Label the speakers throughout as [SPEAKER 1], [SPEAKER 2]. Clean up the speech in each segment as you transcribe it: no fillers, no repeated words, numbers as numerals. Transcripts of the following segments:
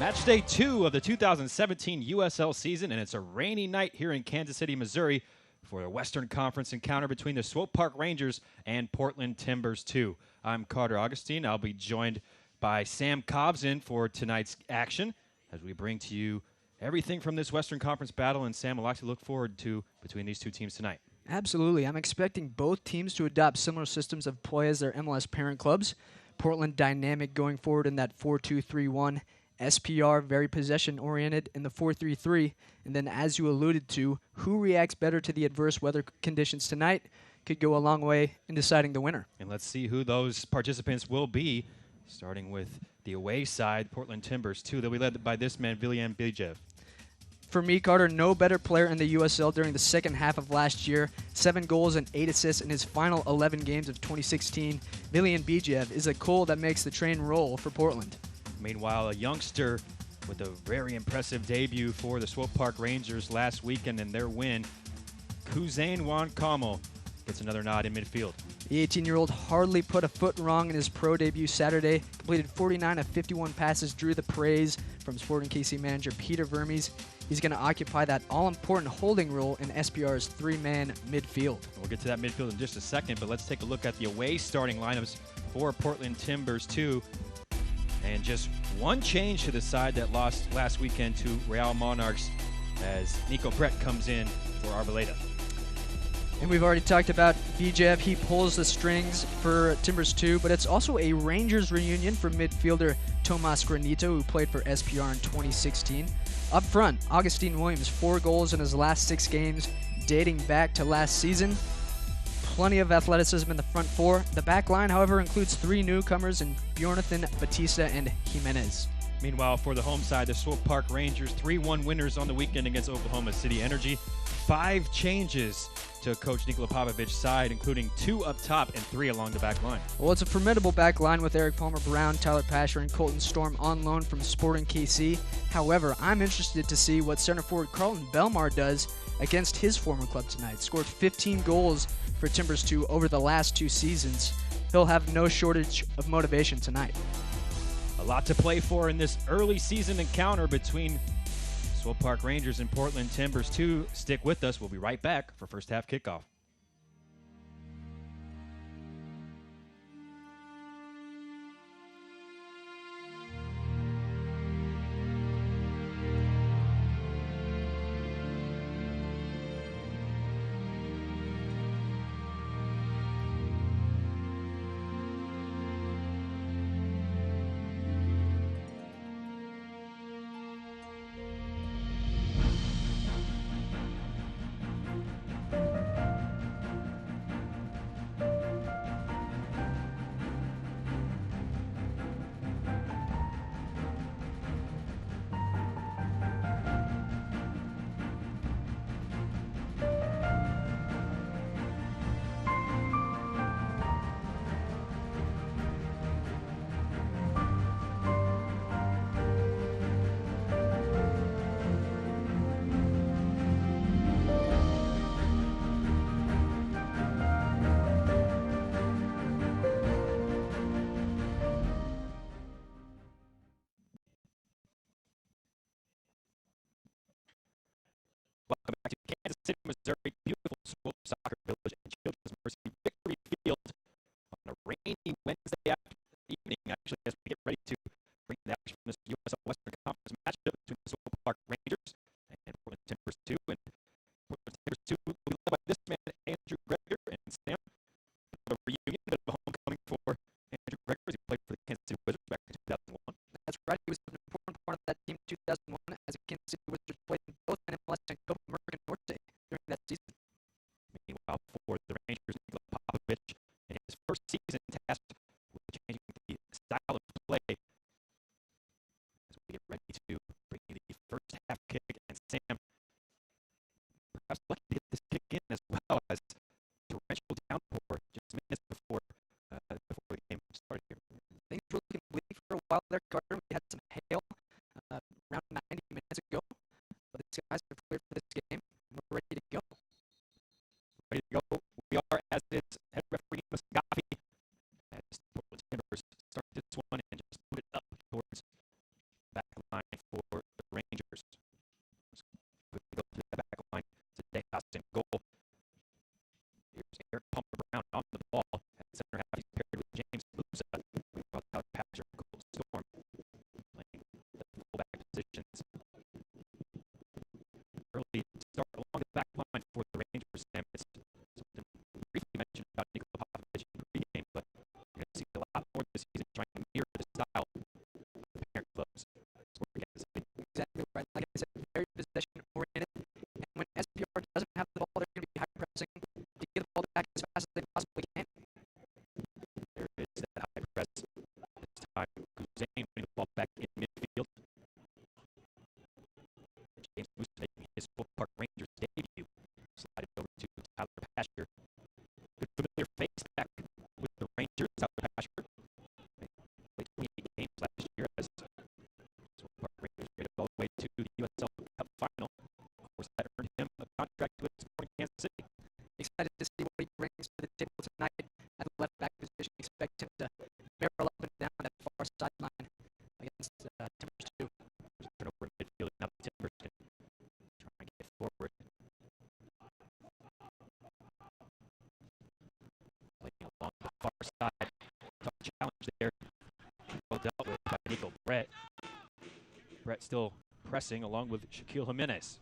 [SPEAKER 1] Match day 2 of the 2017 USL season, and it's a rainy night here in Kansas City, Missouri for the Western Conference encounter between the Swope Park Rangers and Portland Timbers 2. I'm Carter Augustine. I'll be joined by Sam Cobson for tonight's action as we bring to you everything from this Western Conference battle, and Sam, a lot to look forward to between these two teams tonight.
[SPEAKER 2] Absolutely. I'm expecting both teams to adopt similar systems of play as their MLS parent clubs. Portland dynamic going forward in that 4-2-3-1. SPR very possession-oriented in the 4-3-3. And then, as you alluded to, who reacts better to the adverse weather conditions tonight could go a long way in deciding the winner.
[SPEAKER 1] And let's see who those participants will be, starting with the away side, Portland Timbers 2. They'll be led by this man, Viljan Bijev.
[SPEAKER 2] For me, Carter, no better player in the USL during the second half of last year. 7 goals and 8 assists in his final 11 games of 2016. Viljan Bijev is a coal that makes the train roll for Portland.
[SPEAKER 1] Meanwhile, a youngster with a very impressive debut for the Swope Park Rangers last weekend in their win, Kuzain Wankamo gets another nod in midfield.
[SPEAKER 2] The 18-year-old hardly put a foot wrong in his pro debut Saturday, completed 49 of 51 passes, drew the praise from Sporting KC manager Peter Vermes. He's going to occupy that all-important holding role in SPR's three-man midfield.
[SPEAKER 1] We'll get to that midfield in just a second, but let's take a look at the away starting lineups for Portland Timbers 2. And just one change to the side that lost last weekend to Real Monarchs as Nico Brett comes in for Arboleda.
[SPEAKER 2] And we've already talked about Bijev. He pulls the strings for Timbers 2, but it's also a Rangers reunion for midfielder Tomas Granito, who played for SPR in 2016. Up front, Augustine Williams, 4 goals in his last 6 games, dating back to last season. Plenty of athleticism in the front four. The back line, however, includes 3 newcomers in Bjornathan, Batista, and Jimenez.
[SPEAKER 1] Meanwhile, for the home side, the Swope Park Rangers, 3-1 winners on the weekend against Oklahoma City Energy. 5 changes to Coach Nikola Popovic's side, including 2 up top and 3 along the back line.
[SPEAKER 2] Well, it's a formidable back line with Eric Palmer-Brown, Tyler Pasher, and Colton Storm on loan from Sporting KC. However, I'm interested to see what center forward Carlton Belmar does against his former club tonight. Scored 15 goals for Timbers 2 over the last 2 seasons. He'll have no shortage of motivation tonight.
[SPEAKER 1] A lot to play for in this early season encounter between Swope Park Rangers and Portland Timbers 2. Stick with us. We'll be right back for first half kickoff. Welcome back to Kansas City, Missouri, beautiful Swope Soccer Village and Children's Mercy Victory Field on a rainy Wednesday evening, actually, as we get ready to bring the action from this USL Western Conference matchup between the Swope Park Rangers and Portland Timbers 2. And Portland Timbers 2 will be led by this man, Andrew Greger, and Sam. A reunion of a homecoming for Andrew Greger, who played for the Kansas City Wizards back in 2001.
[SPEAKER 2] That's right. He was an important part of that team in 2001 as a Kansas City Wizards played in both MLS and Copa America Norte during that season.
[SPEAKER 1] Meanwhile, for the Rangers, Nikola Popovic, in his first season, tasked with changing the style of play as we get ready to bring you the first half kick. And Sam, perhaps lucky to get this kick in as well as torrential downpour just minutes before the game started here.
[SPEAKER 2] Things were looking bleak for a while there, Carter. We had some hail around 90 minutes ago, but the skies are clear for this game. We're ready to go.
[SPEAKER 1] Ready to go. We are, as is head referee Musgafi, as Portland Timbers start this one and just move it up towards the back line for Sam. It's something we briefly mentioned about Nico Popovich in the pregame, but you're going to see a lot more this season trying to mirror the style of the parent clubs.
[SPEAKER 2] Exactly right. Like I said, very possession-oriented. And when SPR doesn't have the ball, they're going to be high pressing to get the ball back as fast as they possibly can.
[SPEAKER 1] There is that high press. This time, Kuzane putting the ball back in midfield. James Moose making his Swope Park Rangers debut. Slided over to Tyler Pasher. Good familiar face back with the Rangers. Tyler Pasher played 28 games last year as Swope Park Rangers made it all the way to the USL Cup final. Of course, that earned him a contract with Sporting Kansas City.
[SPEAKER 2] Excited to see what he brings to the table tonight at the left back position. Expect him to barrel up and down that far sideline against Timbers 2.
[SPEAKER 1] Turn over in midfield. Now the Timbers can try and get forward. Playing along the far side. Tough challenge there. Well dealt with by Nico Brett. Brett still pressing along with Shaquille Jimenez.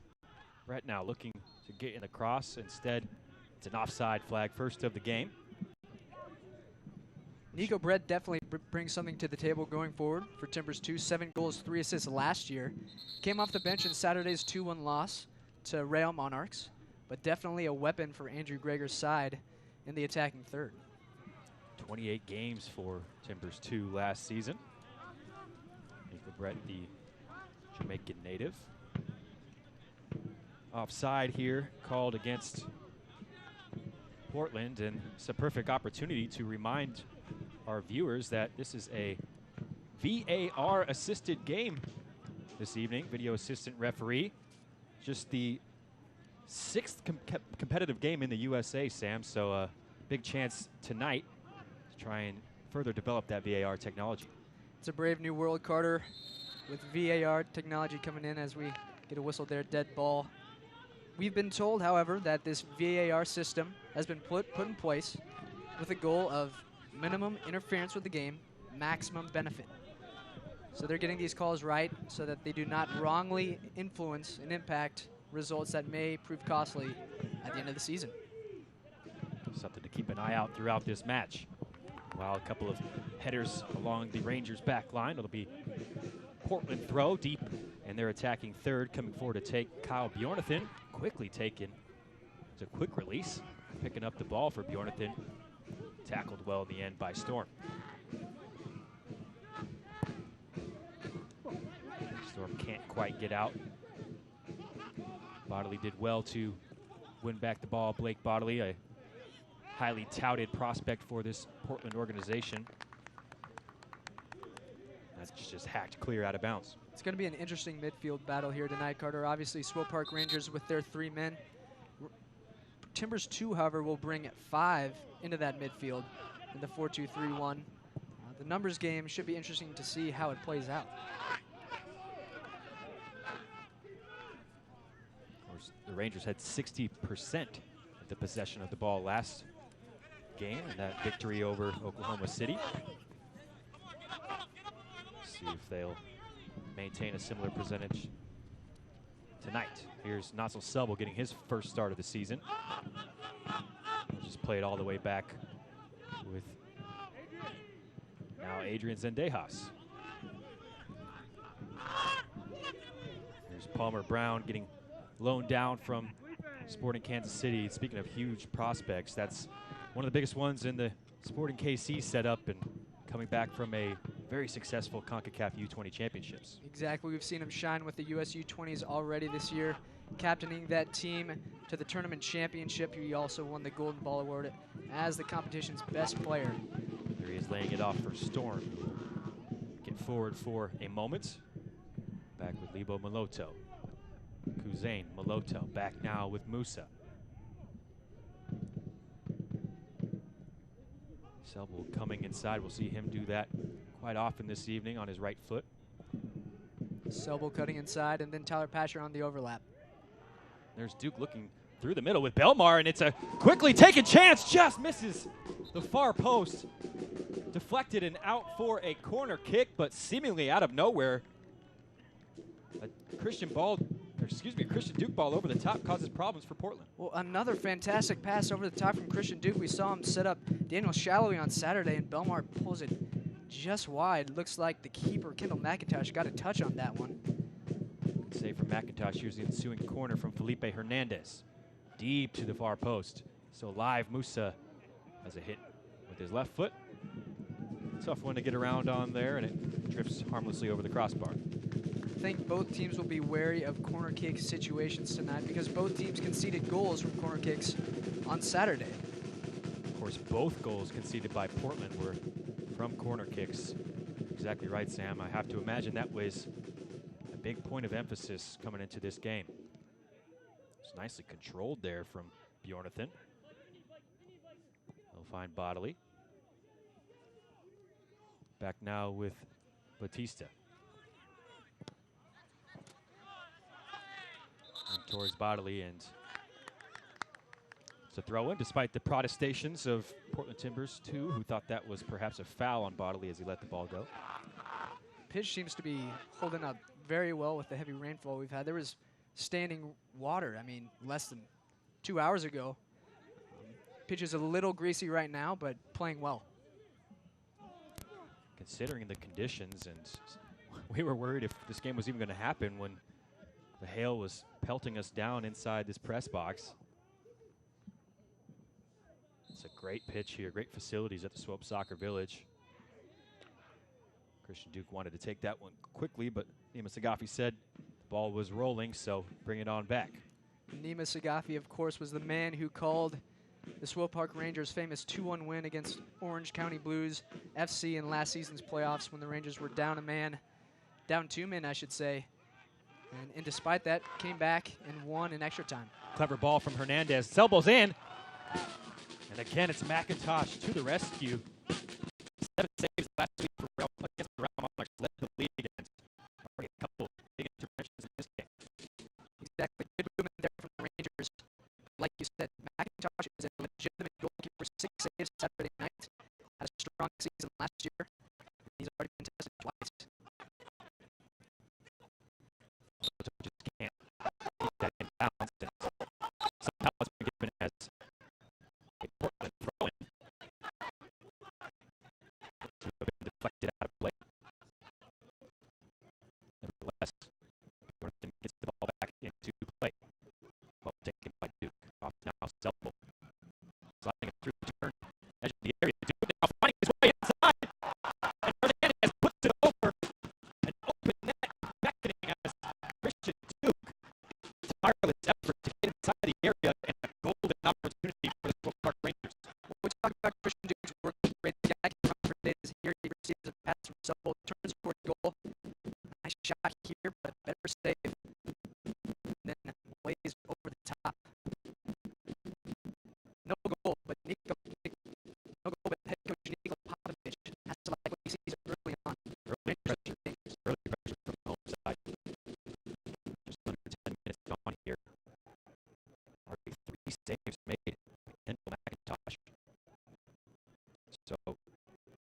[SPEAKER 1] Brett now looking to get in the cross. Instead, it's an offside flag, first of the game.
[SPEAKER 2] Nico Brett definitely brings something to the table going forward for Timbers 2. 7 goals, 3 assists last year. Came off the bench in Saturday's 2-1 loss to Real Monarchs, but definitely a weapon for Andrew Greger's side in the attacking third.
[SPEAKER 1] 28 games for Timbers 2 last season. Nico Brett, the Jamaican native. Offside here, called against Portland, and it's a perfect opportunity to remind our viewers that this is a VAR-assisted game this evening. Video assistant referee. Just the 6th competitive game in the USA, Sam, so a big chance tonight to try and further develop that VAR technology.
[SPEAKER 2] It's a brave new world, Carter, with VAR technology coming in as we get a whistle there, dead ball. We've been told, however, that this VAR system has been put in place with a goal of minimum interference with the game, maximum benefit. So they're getting these calls right so that they do not wrongly influence and impact results that may prove costly at the end of the season.
[SPEAKER 1] Something to keep an eye out throughout this match. While a couple of headers along the Rangers' back line. It'll be Portland throw deep, and they're attacking third, coming forward to take Kyle Bjornathan. Quickly taken. It's a quick release. Picking up the ball for Bjornathan. Tackled well in the end by Storm. Storm can't quite get out. Bodley did well to win back the ball. Blake Bodley, a highly touted prospect for this Portland organization. That's just hacked clear out of bounds.
[SPEAKER 2] It's going to be an interesting midfield battle here tonight, Carter. Obviously, Swope Park Rangers with their 3 men. Timbers 2, however, will bring 5 into that midfield in the 4-2-3-1. The numbers game should be interesting to see how it plays out.
[SPEAKER 1] Of course, the Rangers had 60% of the possession of the ball last game in that victory over Oklahoma City. See if they'll maintain a similar percentage tonight. Here's Nassel Selbel getting his first start of the season. He'll just play it all the way back with now Adrian Zendejas. Here's Palmer Brown getting loaned down from Sporting Kansas City. Speaking of huge prospects, that's one of the biggest ones in the Sporting KC setup, and coming back from a very successful CONCACAF U20 championships.
[SPEAKER 2] Exactly. We've seen him shine with the US U20s already this year, captaining that team to the tournament championship. He also won the Golden Ball Award as the competition's best player.
[SPEAKER 1] Here he is laying it off for Storm. Get forward for a moment. Back with Lebo Maloto. Kuzane, Maloto, back now with Musa. Selbel coming inside. We'll see him do that quite often this evening on his right foot.
[SPEAKER 2] Selbel cutting inside, and then Tyler Pasher on the overlap.
[SPEAKER 1] There's Duke looking through the middle with Belmar, and it's a quickly taken chance. Just misses the far post. Deflected and out for a corner kick, but seemingly out of nowhere. Christian Christian Duke ball over the top causes problems for Portland.
[SPEAKER 2] Well, another fantastic pass over the top from Christian Duke. We saw him set up Daniel Shallowy on Saturday, and Belmar pulls it just wide. Looks like the keeper, Kendall McIntosh, got a touch on that one.
[SPEAKER 1] Save from McIntosh. Here's the ensuing corner from Felipe Hernandez. Deep to the far post. So live, Musa has a hit with his left foot. Tough one to get around on there, and it drifts harmlessly over the crossbar.
[SPEAKER 2] I think both teams will be wary of corner kick situations tonight because both teams conceded goals from corner kicks on Saturday.
[SPEAKER 1] Of course, both goals conceded by Portland were from corner kicks. Exactly right, Sam. I have to imagine that was a big point of emphasis coming into this game. It's nicely controlled there from Bjornathan. He'll find Bodley. Back now with Batista. And towards Bodley, and it's a throw-in despite the protestations of Portland Timbers 2, who thought that was perhaps a foul on Bodley as he let the ball go.
[SPEAKER 2] Pitch seems to be holding up very well with the heavy rainfall we've had. There was standing water, less than 2 hours ago. Pitch is a little greasy right now, but playing well.
[SPEAKER 1] Considering the conditions, and we were worried if this game was even going to happen when the hail was pelting us down inside this press box. It's a great pitch here, great facilities at the Swope Soccer Village. Christian Duke wanted to take that one quickly, but Nima Sagafi said the ball was rolling, so bring it on back.
[SPEAKER 2] Nima Sagafi, of course, was the man who called the Swope Park Rangers' famous 2-1 win against Orange County Blues FC in last season's playoffs when the Rangers were down two men, I should say. And despite that, came back and won in extra time.
[SPEAKER 1] Clever ball from Hernandez. Elbows in. And again, it's McIntosh to the rescue. 7 saves last week for against the Real Monarchs. Led the league against a couple big interventions in this game.
[SPEAKER 2] Exactly. Good movement there from the Rangers. Like you said, McIntosh is a legitimate goalkeeper. 6 saves Saturday night. Had a strong season last year. He's already been tested twice.
[SPEAKER 1] So just can't keep that in balance. And somehow it's been given as a Portland throw-in to have been deflected out of play. Nevertheless, Jordan gets the ball back into play. Ball taken by Duke. Off now, Selbo. Sliding through the turn. Edge of the area. Duke now finding his way inside. And Hernandez puts it over. An open net. Beckoning as Christian Duke. Tireless effort to get inside the area and a golden opportunity for the Swope Park Rangers.
[SPEAKER 2] When we talk about Christian Duke's work rate, the guy can run for days. Here he receives a pass from Selbo, turns toward goal. Nice shot here, but better save than ways over the top. No goal, but head coach Niko Popovich has to like what he sees early on.
[SPEAKER 1] Early pressure from the home side. Just under 10 minutes gone here. Already 3 saves made. Kendall McIntosh. So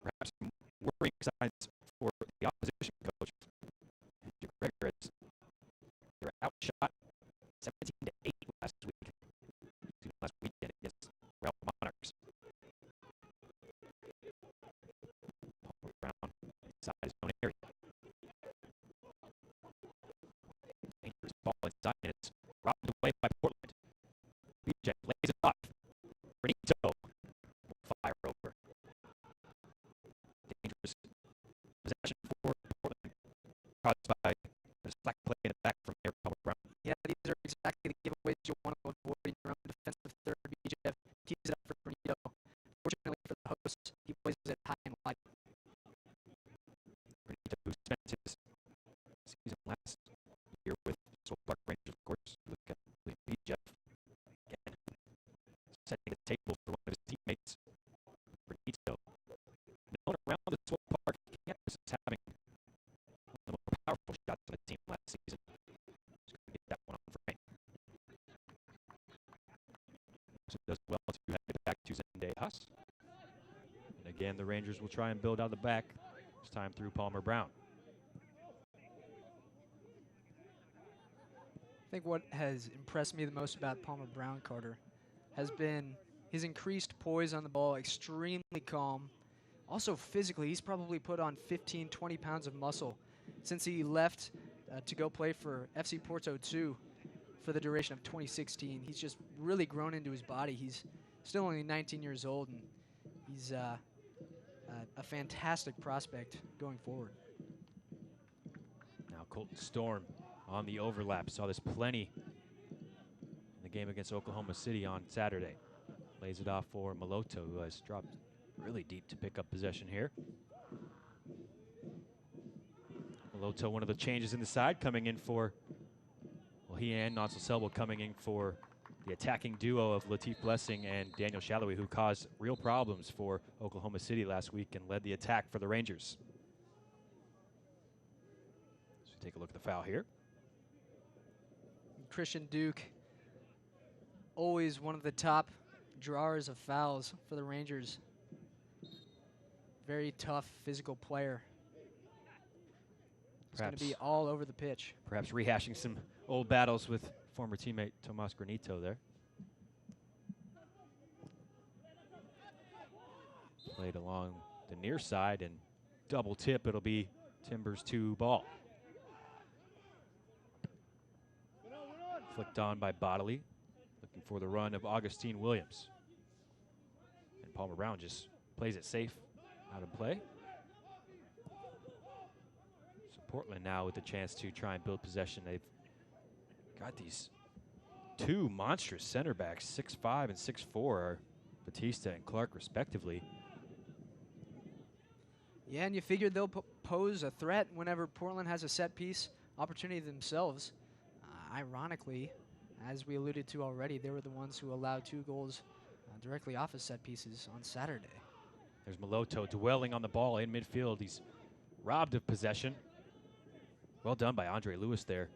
[SPEAKER 1] perhaps some worrying signs for the opposition coach. Andrew Greger, as they were outshot 17-8 last weekend against Real Monarchs. Palmer Brown inside his own area. Dangerous ball inside, and it's robbed away by Portland. BJ lays it off. Benito will fire over. Dangerous possession for Portland. Caused by a slack play in the back from Eric Palmer Brown.
[SPEAKER 2] Yeah, these are exactly the giveaways you want to avoid in your own defensive third. BJF tees it up for Benito. Fortunately for the hosts, he plays it high and wide.
[SPEAKER 1] Benito, who spent his season last year with Swope Park Rangers, of course. Look at BJ again, setting the table for one of his teammates. Benito, known around the Swope Park campus as having one of the more powerful shots on the team last season. Just going to get that one on frame. So it does well to have it back to Zendejas. And again, the Rangers will try and build out the back. This time through Palmer Brown.
[SPEAKER 2] think what has impressed me the most about Palmer Brown, Carter, has been his increased poise on the ball, extremely calm. Also physically, he's probably put on 15, 20 pounds of muscle since he left to go play for FC Porto 2 for the duration of 2016. He's just really grown into his body. He's still only 19 years old, and he's a fantastic prospect going forward.
[SPEAKER 1] Now Colton Storm on the overlap. Saw this plenty in the game against Oklahoma City on Saturday. Lays it off for Maloto, who has dropped really deep to pick up possession here. Maloto, one of the changes in the side, coming in for, well, he and Nansel Selbo coming in for the attacking duo of Latif Blessing and Daniel Shallowy, who caused real problems for Oklahoma City last week and led the attack for the Rangers. So take a look at the foul here.
[SPEAKER 2] Christian Duke, always one of the top drawers of fouls for the Rangers. Very tough physical player. It's going to be all over the pitch.
[SPEAKER 1] Perhaps rehashing some old battles with former teammate Tomas Granito there. Played along the near side and double tip. It'll be Timbers 2 ball. Flicked on by Bodley, looking for the run of Augustine Williams. And Palmer Brown just plays it safe out of play. So Portland now with the chance to try and build possession. They've got these two monstrous center backs, 6'5" and 6'4", are Batista and Clark respectively.
[SPEAKER 2] Yeah, and you figured they'll pose a threat whenever Portland has a set piece opportunity themselves. Ironically, as we alluded to already, they were the ones who allowed 2 goals directly off of set pieces on Saturday.
[SPEAKER 1] There's Maloto dwelling on the ball in midfield. He's robbed of possession. Well done by Andre Lewis there.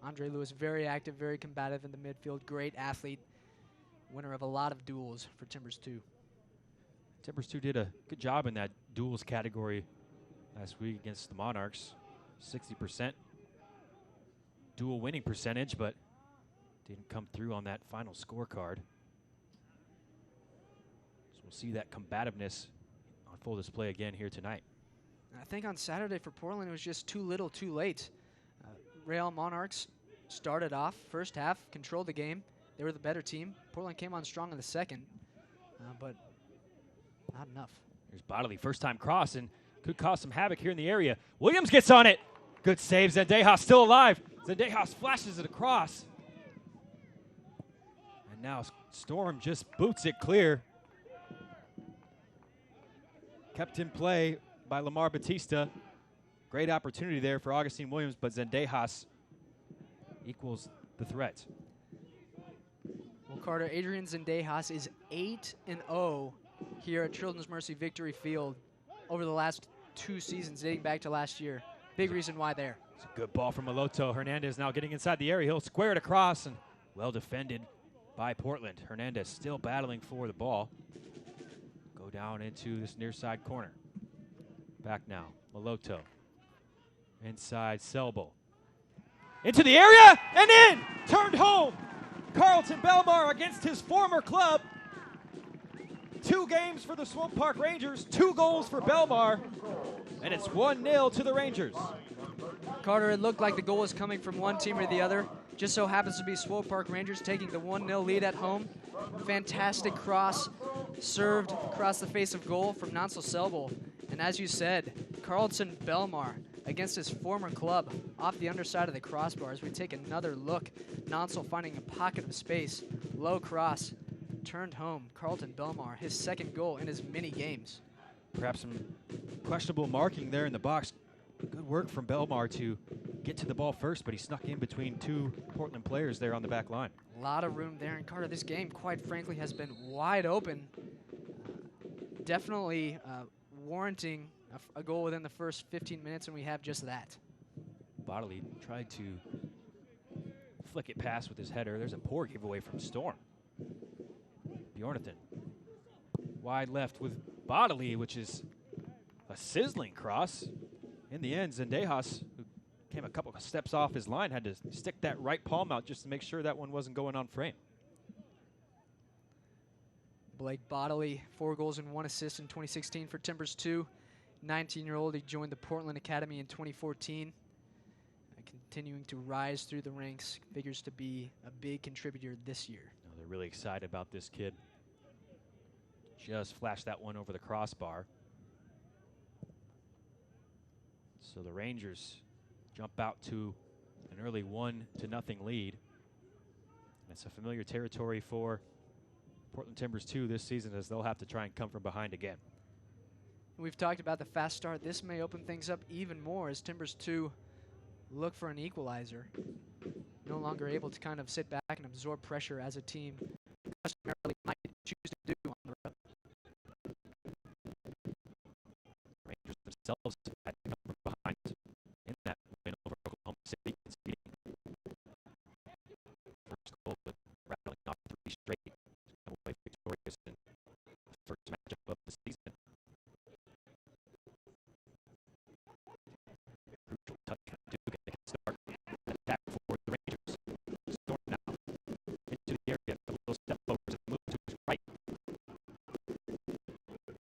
[SPEAKER 2] Andre Lewis, very active, very combative in the midfield. Great athlete, winner of a lot of duels for Timbers 2.
[SPEAKER 1] Timbers 2 did a good job in that duels category last week against the Monarchs. 60% dual winning percentage, but didn't come through on that final scorecard. So we'll see that combativeness on full display again here tonight.
[SPEAKER 2] I think on Saturday for Portland, it was just too little, too late. Real Monarchs started off, first half, controlled the game. They were the better team. Portland came on strong in the second, but not enough.
[SPEAKER 1] Here's Bodley, first time cross, and could cause some havoc here in the area. Williams gets on it. Good save, Zendejas still alive. Zendejas flashes it across. And now Storm just boots it clear. Kept in play by Lamar Batista. Great opportunity there for Augustine Williams, but Zendejas equals the threat.
[SPEAKER 2] Well, Carter, Adrian Zendejas is 8-0 here at Children's Mercy Victory Field over the last 2 seasons, dating back to last year. Big reason why there.
[SPEAKER 1] It's a good ball from Maloto. Hernandez now getting inside the area. He'll square it across, and well defended by Portland. Hernandez still battling for the ball. Go down into this near side corner. Back now, Maloto. Inside Selbo. Into the area, and in! Turned home! Carlton Belmar against his former club. 2 games for the Swope Park Rangers, 2 goals for Belmar, and it's 1-0 to the Rangers.
[SPEAKER 2] Carter, it looked like the goal was coming from one team or the other. Just so happens to be Swope Park Rangers taking the 1-0 lead at home. Fantastic cross served across the face of goal from Nansel Selbo. And as you said, Carlton Belmar against his former club off the underside of the crossbar. As we take another look, Nansel finding a pocket of space, low cross, turned home. Carlton Belmar, his 2nd goal in his many games.
[SPEAKER 1] Perhaps some questionable marking there in the box. Good work from Belmar to get to the ball first, but he snuck in between 2 Portland players there on the back line.
[SPEAKER 2] A lot of room there. And Carter, this game, quite frankly, has been wide open. Definitely warranting a goal within the first 15 minutes, and we have just that.
[SPEAKER 1] Bodley tried to flick it past with his header. There's a poor giveaway from Storm. Bjornathan wide left with Bodley, which is a sizzling cross. In the end, Zendejas, who came a couple of steps off his line, had to stick that right palm out just to make sure that one wasn't going on frame.
[SPEAKER 2] Blake Bodley, 4 goals and 1 assist in 2016 for Timbers 2. 19-year-old, he joined the Portland Academy in 2014. Continuing to rise through the ranks, figures to be a big contributor this year.
[SPEAKER 1] Oh, they're really excited about this kid. Just flashed that one over the crossbar. So the Rangers jump out to an early 1-0 lead. It's a familiar territory for Portland Timbers 2 this season, as they'll have to try and come from behind again.
[SPEAKER 2] We've talked about the fast start. This may open things up even more as Timbers 2 look for an equalizer. No longer able to kind of sit back and absorb pressure as a team customarily might choose to do on the road.
[SPEAKER 1] Rangers themselves had to come from behind in that win over Oklahoma City, conceding first goal, but rattling off 3 straight, away victorious in the first matchup of the season. Crucial touch kind of Duke, and they can start an attack for the Rangers. Storm now into the area, a little step over and move to his right.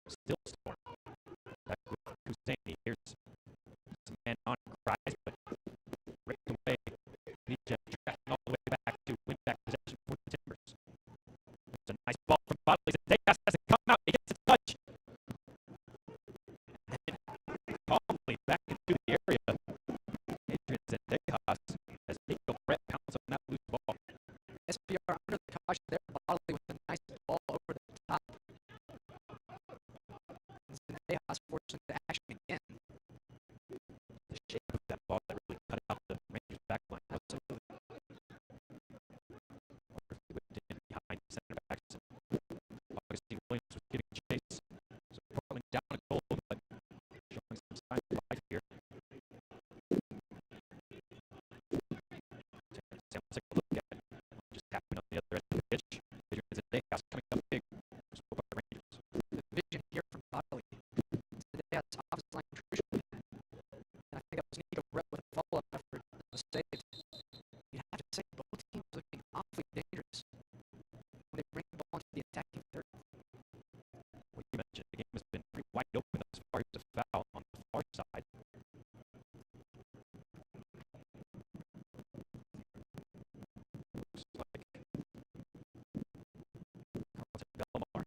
[SPEAKER 1] Still Storm. Back with Husseini. Here's some man on cries, but ripped away. BJ tracking all the way back to win back possession for the Timbers. It's a nice ball from Bodley. Tejas hasn't come out. He gets a touch. And then calmly back into the area. Adrian Tejas as Nico Brett pounds on that loose ball.
[SPEAKER 2] SPR under the caution there. Bodley with a nice ball over the top. Tejas forced into action again.
[SPEAKER 1] The shape of that ball that really cut out the Rangers back line. Whipped in behind the center backs. Augustine Williams was giving chase. So Portland down a goal, but showing some signs of life here. Let's take a look at it. Just happened on the other end of the pitch. Adrian Tejas coming up big. Swope by the Rangers.
[SPEAKER 2] The vision here from Bodley. Tejas opposite line crucial. And I think that was Nico Brett with a follow-up effort that was saved. You have to say both teams looking awfully dangerous when they bring the ball into the attacking third.
[SPEAKER 1] What you mentioned, the game has been pretty wide open thus far. Here's a foul on the far side. Looks like Carlton Belmar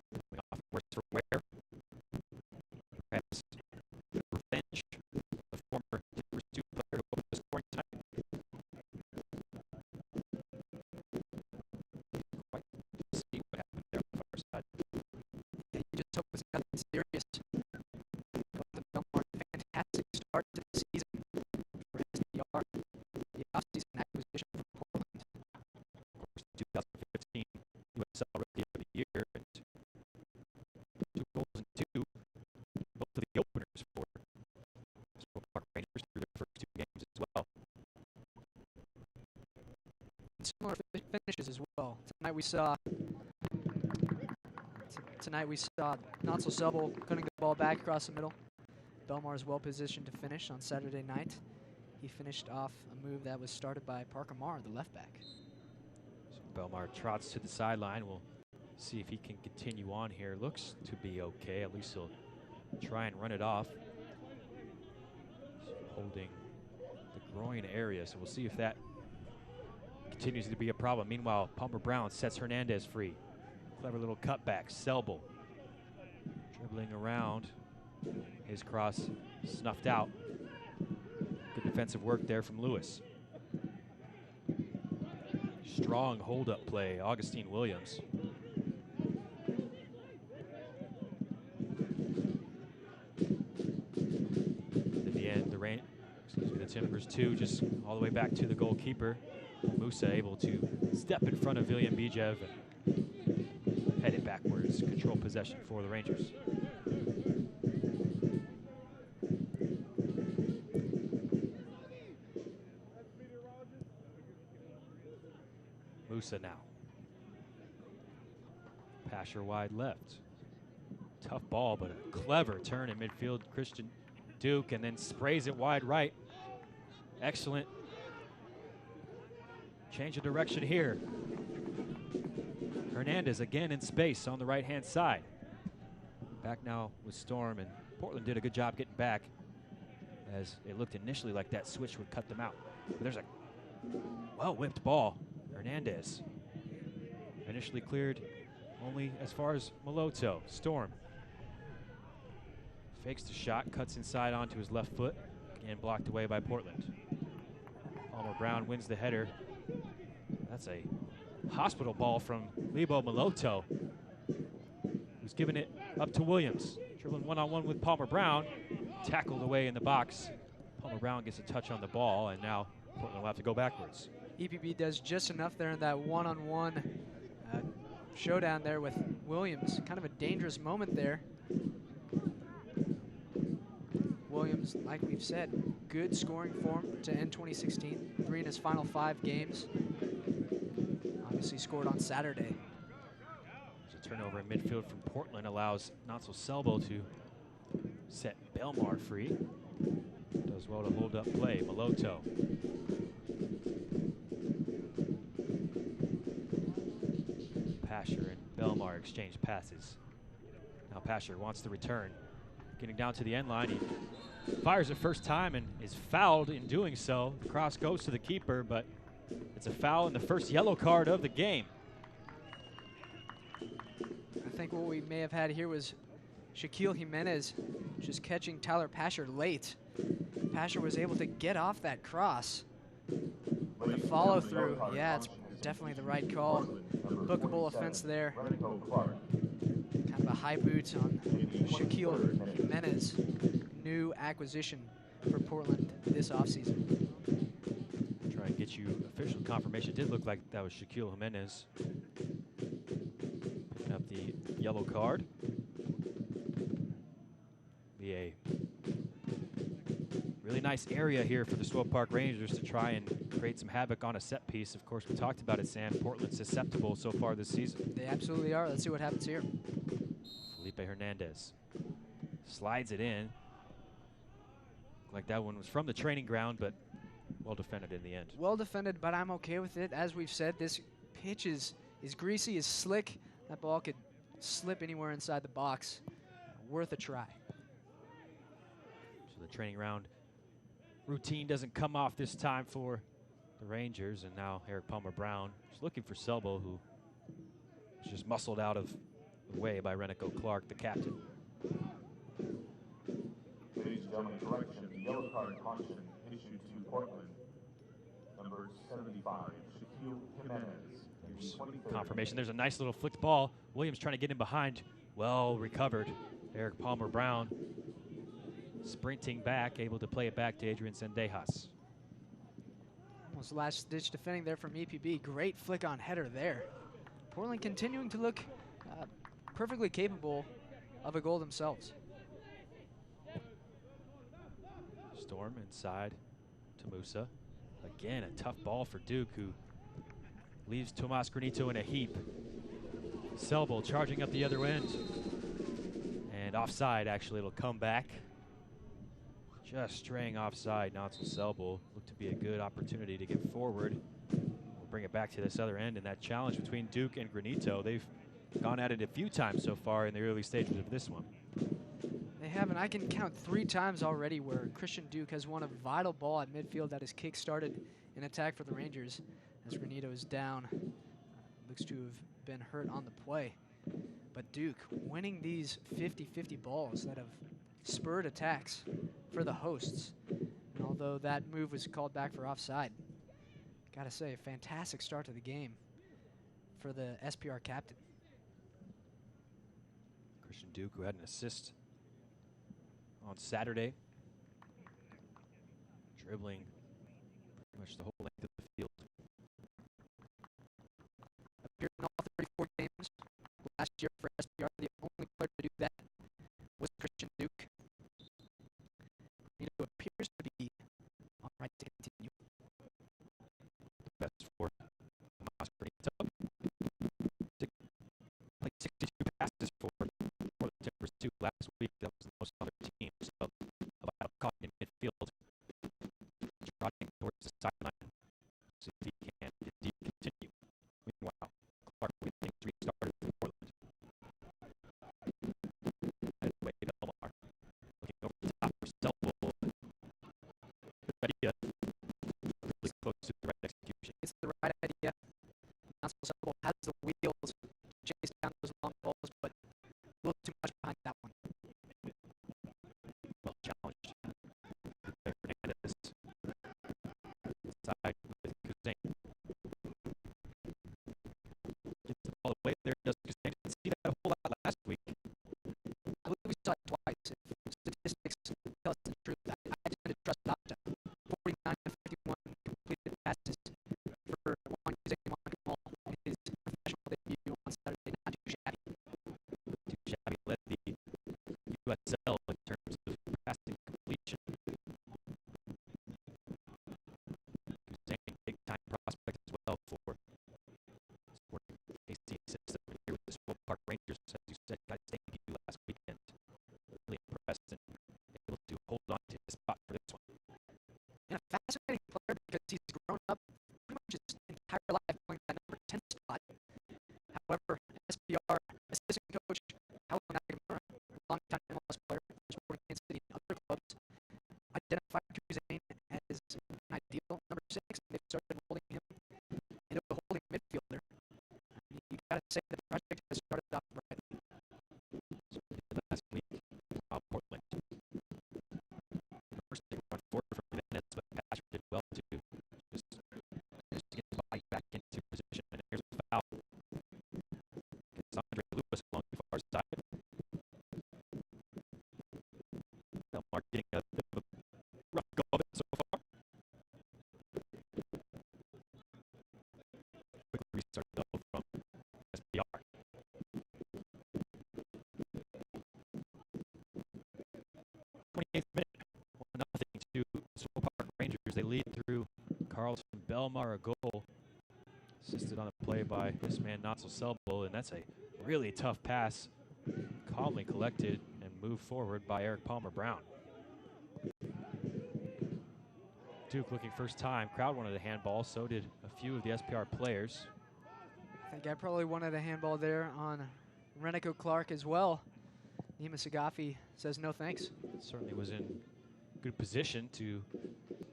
[SPEAKER 1] coming off worse for wear. Perhaps revenge, the former Timbers 2 player who opened the scoring tonight. Quite to see what happened there on the far side.
[SPEAKER 2] Yeah, you just hope it's nothing serious. Carlton Belmar, fantastic start to the season for SDR. The offseason acquisition from Portland.
[SPEAKER 1] Of course, 2015 USL Rookie of the Year, and 2 goals and 2, both of the openers for Swope Park Rangers through their first 2 games as well.
[SPEAKER 2] And similar finishes as well. Tonight we saw Notzel Subble cutting the ball back across the middle. Belmar is well positioned to finish on Saturday night. He finished off a move that was started by Parker Marr, the left back.
[SPEAKER 1] So Belmar trots to the sideline. We'll see if he can continue on here. Looks to be okay. At least he'll try and run it off. He's holding the groin area, so we'll see if that continues to be a problem. Meanwhile, Palmer Brown sets Hernandez free. Clever little cutback. Selbel dribbling around. His cross snuffed out. Good defensive work there from Lewis. Strong hold-up play, Augustine Williams. In the end, the Timbers 2 just all the way back to the goalkeeper. Musa able to step in front of William Bijev and head it backwards. Control possession for the Rangers. Musa now. Pasher wide left. Tough ball, but a clever turn in midfield. Christian Duke, and then sprays it wide right. Excellent change of direction here. Hernandez again in space on the right-hand side. Back now with Storm, and Portland did a good job getting back, as it looked initially like that switch would cut them out. But there's a well-whipped ball. Hernandez initially cleared only as far as Moloto. Storm fakes the shot, cuts inside onto his left foot, and blocked away by Portland. Palmer Brown wins the header. That's a hospital ball from Lebo Moloto, who's giving it up to Williams. Dribbling one-on-one with Palmer Brown, tackled away in the box. Palmer Brown gets a touch on the ball, and now Portland will have to go backwards.
[SPEAKER 2] EPB does just enough there in that one-on-one showdown there with Williams. Kind of a dangerous moment there. Williams, like we've said, good scoring form to end 2016. 3 in his final 5 games. Obviously scored on Saturday.
[SPEAKER 1] There's a turnover in midfield from Portland, allows Nansel Selbo to set Belmar free. Does well to hold up play. Moloto. Pasher and Belmar exchange passes. Now Pasher wants the return. Getting down to the end line, he fires it first time and is fouled in doing so. The cross goes to the keeper, but it's a foul and the first yellow card of the game.
[SPEAKER 2] I think what we may have had here was Shaquille Jimenez just catching Tyler Pasher late. Pasher was able to get off that cross. The follow through, yeah, it's definitely the right call. Bookable offense there. Kind of a high boot on Shaquille Jimenez. New acquisition for Portland this offseason.
[SPEAKER 1] Try and get you official confirmation. It did look like that was Shaquille Jimenez picking up the yellow card. Be a really nice area here for the Swope Park Rangers to try and create some havoc on a set piece. Of course, we talked about it, Sam. Portland's susceptible so far this season.
[SPEAKER 2] They absolutely are. Let's see what happens here.
[SPEAKER 1] Felipe Hernandez slides it in. Like that one was from the training ground, but well defended in the end.
[SPEAKER 2] Well defended, but I'm okay with it. As we've said, this pitch is greasy, is slick. That ball could slip anywhere inside the box. Worth a try.
[SPEAKER 1] So the training round routine doesn't come off this time for the Rangers, and now Eric Palmer Brown is looking for Selbo, who was just muscled out of the way by Renico Clark, the captain.
[SPEAKER 3] Ladies and gentlemen, correction, the yellow card caution issued to Portland. Number 75, Shaquille Jimenez.
[SPEAKER 1] Confirmation. There's a nice little flicked ball. Williams trying to get in behind. Well recovered. Eric Palmer Brown sprinting back, able to play it back to Adrian Sendejas.
[SPEAKER 2] Almost last-ditch defending there from EPB. Great flick on header there. Portland continuing to look perfectly capable of a goal themselves.
[SPEAKER 1] Storm inside to Musa. Again, a tough ball for Duke, who leaves Tomas Granito in a heap. Selbo charging up the other end. And offside, actually, it'll come back. Just straying offside. Nansel Selbo looked to be a good opportunity to get forward. We'll bring it back to this other end, and that challenge between Duke and Granito. They've gone at it a few times so far in the early stages of this one.
[SPEAKER 2] They have, and I can count 3 times already where Christian Duke has won a vital ball at midfield that has kick-started an attack for the Rangers as Granito is down. Looks to have been hurt on the play. But Duke winning these 50-50 balls that have spurred attacks for the hosts. And although that move was called back for offside, gotta say, a fantastic start to the game for the SPR captain.
[SPEAKER 1] Christian Duke, who had an assist on Saturday, dribbling pretty much the whole length of the field.
[SPEAKER 2] Appeared in all 34 games last year for SPR. The only player to do that was Christian Duke. It appears to be on right to continue.
[SPEAKER 1] Best for Tomas Granito. Like 62 passes for the Timbers 2 last week. That was the most on their team. So about a caught in midfield. Trotting Selble, good idea, really close to the right execution.
[SPEAKER 2] It's the right idea. Selble has the wheels to chase down those long balls, but a little too much behind that one.
[SPEAKER 1] Well challenged. Hernandez side with Hussein. Gets the ball away there. Does Hussein. Didn't see that a whole lot last week.
[SPEAKER 2] I believe we saw it twice. If statistics tell us the truth, I tend to trust Opta. 49 to 51 completed passes for Juan Jose Moncamol in his professional debut on Saturday. Not too shabby.
[SPEAKER 1] Too shabby. Led the USL in terms of passing completion. Hussein, big time prospect as well for Sporting KC system here with the Swope Park Rangers. As you said, got his debut last weekend. Really impressed and able to hold on to his spot for this one.
[SPEAKER 2] And a fascinating player because he's grown up pretty much his entire life playing that number 10 spot. However, SPR assistant coach Howard Nakamura, longtime MLS player for Sporting Kansas City and other clubs, identified Hussein as an ideal number 6, and they've started molding him into a holding midfielder. You gotta say the project has started off right.
[SPEAKER 1] Last week, Portland. First they run forward for minutes, but Patrick did well to just get his body back into position. And here's a foul. Gets Andre Lewis along the far side. Belmar getting a bit of a rough go of it so far. Quickly restart though from SPR. 28th minute, 1-0 to Swope Park Rangers. They lead through Carlton Belmar, a goal assisted on the play by this man Natso Selbo, and that's a really tough pass, calmly collected and moved forward by Eric Palmer Brown. Duke looking first time. Crowd wanted a handball, so did a few of the SPR players.
[SPEAKER 2] I think I probably wanted a handball there on Renico Clark as well. Nima Sagafi says no thanks.
[SPEAKER 1] Certainly was in good position to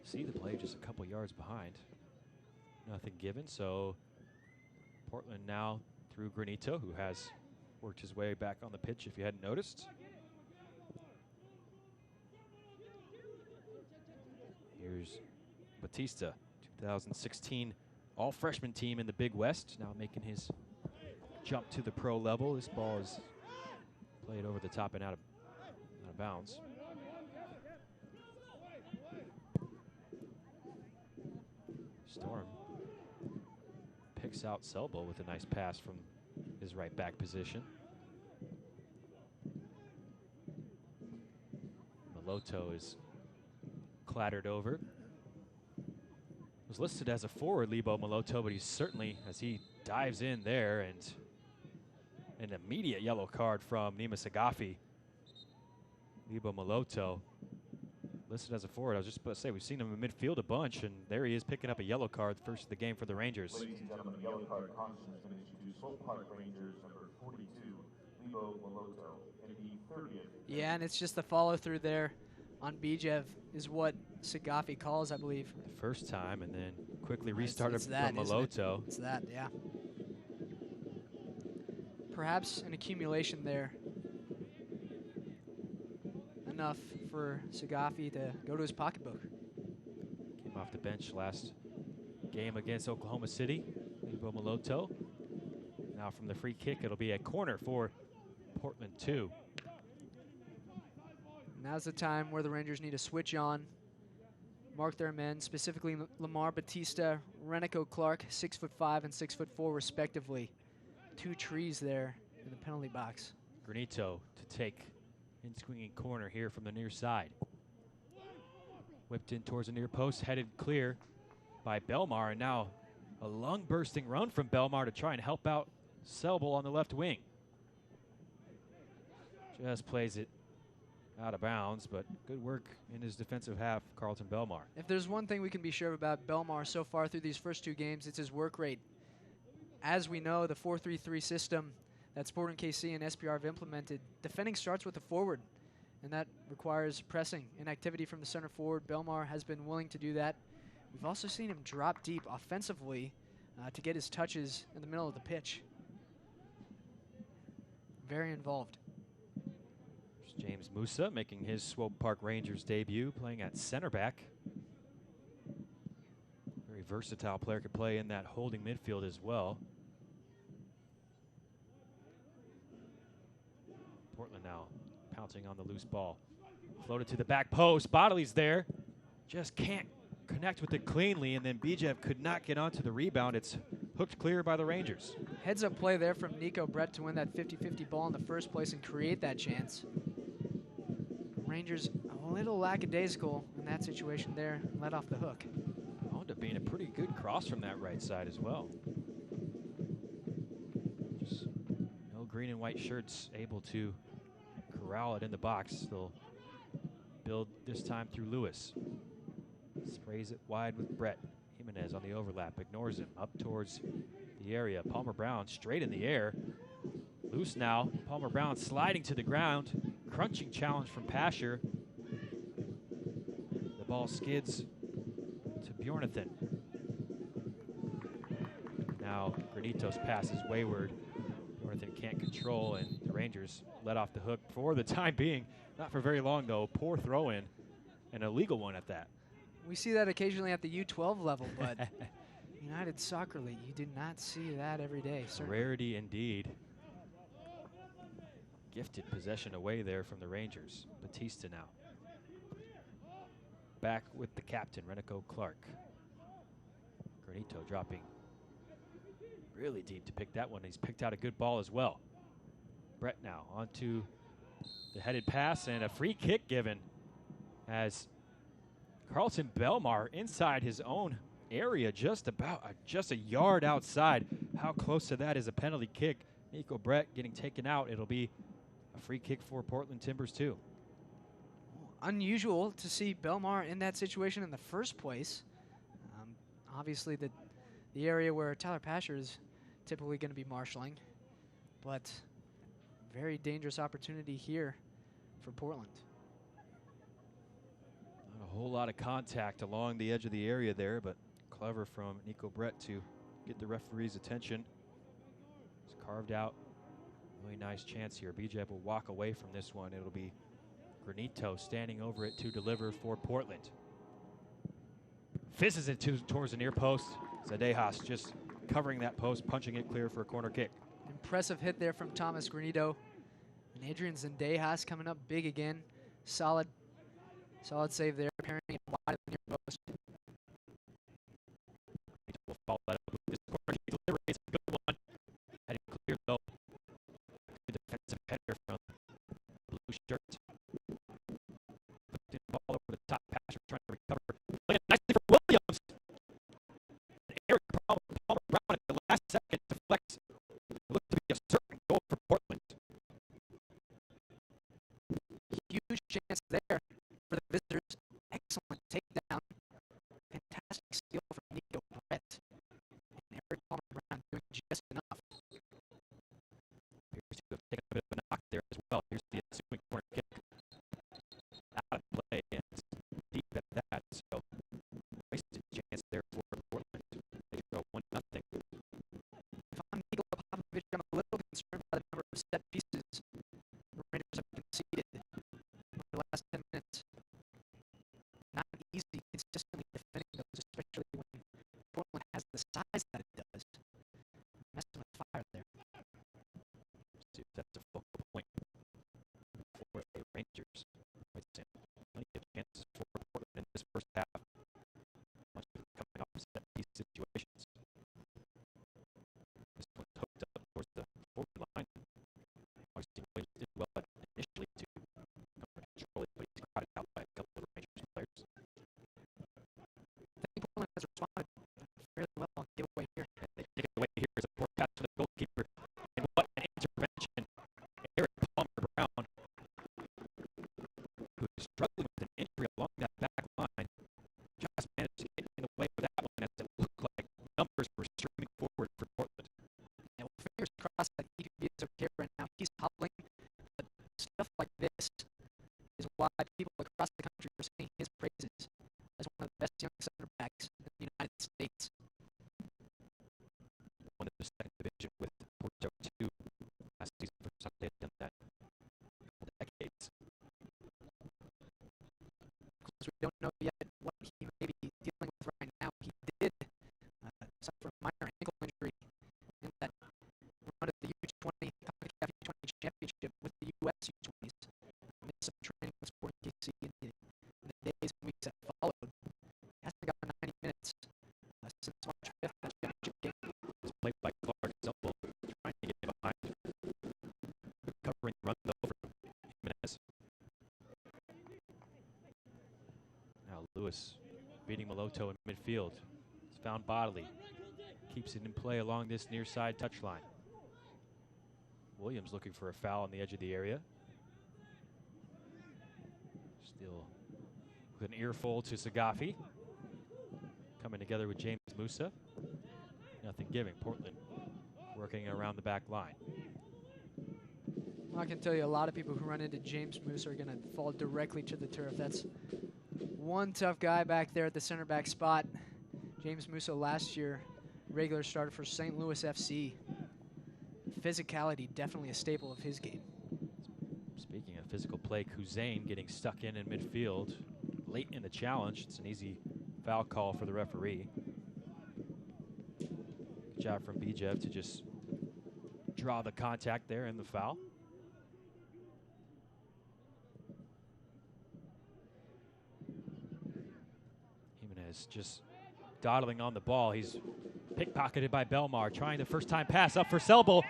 [SPEAKER 1] see the play just a couple yards behind. Nothing given, so Portland now through Granito, who has worked his way back on the pitch if you hadn't noticed. Here's Batista, 2016 all-freshman team in the Big West, now making his jump to the pro level. This ball is played over the top and out of bounds. Storm picks out Selbo with a nice pass from his right back position. Maloto is clattered over. Was listed as a forward, Lebo Maloto, but he's certainly, as he dives in there, and an immediate yellow card from Nima Sagafi. Lebo Maloto listed as a forward. I was just about to say, we've seen him in midfield a bunch, and there he is picking up a yellow card, first of the game for the Rangers.
[SPEAKER 3] Ladies and gentlemen, yellow card caution has been issued to Swope Park Rangers number 42, Lebo Maloto, in the 30th.
[SPEAKER 2] Yeah, and it's just the follow through there on Bijev is what Sagafi calls, I believe.
[SPEAKER 1] The first time, and then quickly restarted
[SPEAKER 2] It's that,
[SPEAKER 1] from Maloto.
[SPEAKER 2] It's that, yeah. Perhaps an accumulation there. Enough for Sagafi to go to his pocketbook.
[SPEAKER 1] Came off the bench last game against Oklahoma City. Lebo Maloto. Now from the free kick, it'll be a corner for Portland 2.
[SPEAKER 2] Now's the time where the Rangers need to switch on, mark their men, specifically Lamar Batista, Renico Clark, 6'5" and 6'4" respectively. Two trees there in the penalty box.
[SPEAKER 1] Granito to take in swinging corner here from the near side. Whipped in towards the near post, headed clear by Belmar, and now a lung-bursting run from Belmar to try and help out Selble on the left wing. Just plays it out of bounds, but good work in his defensive half, Carlton Belmar.
[SPEAKER 2] If there's one thing we can be sure about Belmar so far through these first two games, it's his work rate. As we know, the 4-3-3 system that Sporting KC and SPR have implemented, defending starts with the forward. and that requires pressing and activity from the center forward. Belmar has been willing to do that. We've also seen him drop deep offensively to get his touches in the middle of the pitch. Very involved.
[SPEAKER 1] There's James Musa making his Swope Park Rangers debut, playing at center back. Very versatile player, could play in that holding midfield as well. Portland now pouncing on the loose ball. Floated to the back post. Bodley's there. Just can't connect with it cleanly, and then BJev could not get onto the rebound. It's hooked clear by the Rangers.
[SPEAKER 2] Heads up play there from Nico Brett to win that 50-50 ball in the first place and create that chance. Rangers a little lackadaisical in that situation there, let off the hook.
[SPEAKER 1] Wound up being a pretty good cross from that right side as well. Just no green and white shirts able to corral it in the box. They'll build this time through Lewis. Sprays it wide with Brett. Jimenez on the overlap, ignores him, up towards the area. Palmer Brown straight in the air. Loose now. Palmer Brown sliding to the ground. Crunching challenge from Pasher. The ball skids to Bjornathan. Now Granitos passes wayward. Bjornathan can't control, and the Rangers let off the hook for the time being. Not for very long, though. Poor throw-in, an illegal one at that.
[SPEAKER 2] We see that occasionally at the U12 level, but United Soccer League, you do not see that every day. Certainly.
[SPEAKER 1] Rarity indeed. Gifted possession away there from the Rangers. Batista now. Back with the captain, Renico Clark. Granito dropping really deep to pick that one. He's picked out a good ball as well. Brett now onto the headed pass, and a free kick given as Carlton Belmar inside his own area, just a yard outside. How close to that is a penalty kick? Nico Brett getting taken out. It'll be a free kick for Portland Timbers too.
[SPEAKER 2] Unusual to see Belmar in that situation in the first place. Obviously the area where Tyler Pasher is typically going to be marshalling, but very dangerous opportunity here for Portland.
[SPEAKER 1] Not a whole lot of contact along the edge of the area there, but clever from Nico Brett to get the referee's attention. It's carved out. Really nice chance here. BJ will walk away from this one. It'll be Granito standing over it to deliver for Portland. Fizzes it towards the near post. Zadejas just covering that post, punching it clear for a corner kick.
[SPEAKER 2] Impressive hit there from Thomas Granito. And Adrian Zendejas coming up big again. Solid save there, pairing it wide of the near post.
[SPEAKER 1] Will follow that up with this corner kick delivery. It's a good one. Heading clear though. Good defensive header from blue shirt. Putting the ball over the top. Pasher trying to recover. Playing nicely for Williams. And Eric Palmer Brown at the last second deflects. It looked to be a certain goal for Portland.
[SPEAKER 2] Huge chance there for the visitors. Excellent takedown. Fantastic steal from Nico Brett. And Eric Palmer Brown doing just enough.
[SPEAKER 1] Appears to have taken a bit of a knock there as well. Here's the ensuing corner kick. Out of play, and it's deep at that. So, wasted chance there for Portland. They go 1-0.
[SPEAKER 2] If I'm Nikola Popovich, I'm a little concerned by the number of set pieces the Rangers have conceded over the last 10 minutes. Not easy consistently defending those, especially when Portland has the size that it does. Messing with fire there.
[SPEAKER 1] See if that's a focal point for the Rangers. Plenty of chances for Portland in this first half. Much of it coming off set piece situations. This one's hooked up towards the forward line. Obviously, Williams did well initially to control it, but he's crowded out by a couple of Rangers players.
[SPEAKER 2] I think Portland has responded fairly well on giveaway here.
[SPEAKER 1] And they take it away here as a poor pass from the goalkeeper. And what an intervention. Eric Palmer Brown, who's struggling with an injury along that back line, just managed to get in the way of that one as it looked like numbers were streaming forward for Portland.
[SPEAKER 2] Yeah, well, fingers crossed that EPB is okay right now. He's hobbling, but stuff like this don't know yet what he may be dealing with right now. He did suffer a minor ankle injury in that run at the U20 championship with the US U20s. Missed some training with Sporting KC in the days and weeks that followed. Hasn't gotten 90 minutes since March 5th in the championship game.
[SPEAKER 1] It's played by Clark Zumble, trying to get behind, covering the run though for Jimenez. Now Lewis beating Maloto in midfield. It's found bodily. Keeps it in play along this near side touchline. Williams looking for a foul on the edge of the area. Still with an earful to Sagafi. Coming together with James Musa. Nothing giving. Portland working around the back line.
[SPEAKER 2] Well, I can tell you a lot of people who run into James Musa are going to fall directly to the turf. That's one tough guy back there at the center back spot. James Musa last year, regular starter for St. Louis FC. Physicality, definitely a staple of his game.
[SPEAKER 1] Speaking of physical play, Kuzain getting stuck in midfield late in the challenge. It's an easy foul call for the referee. Good job from Bijev to just draw the contact there in the foul. Jimenez just dawdling on the ball. He's pickpocketed by Belmar, trying the first time pass up for Selbel.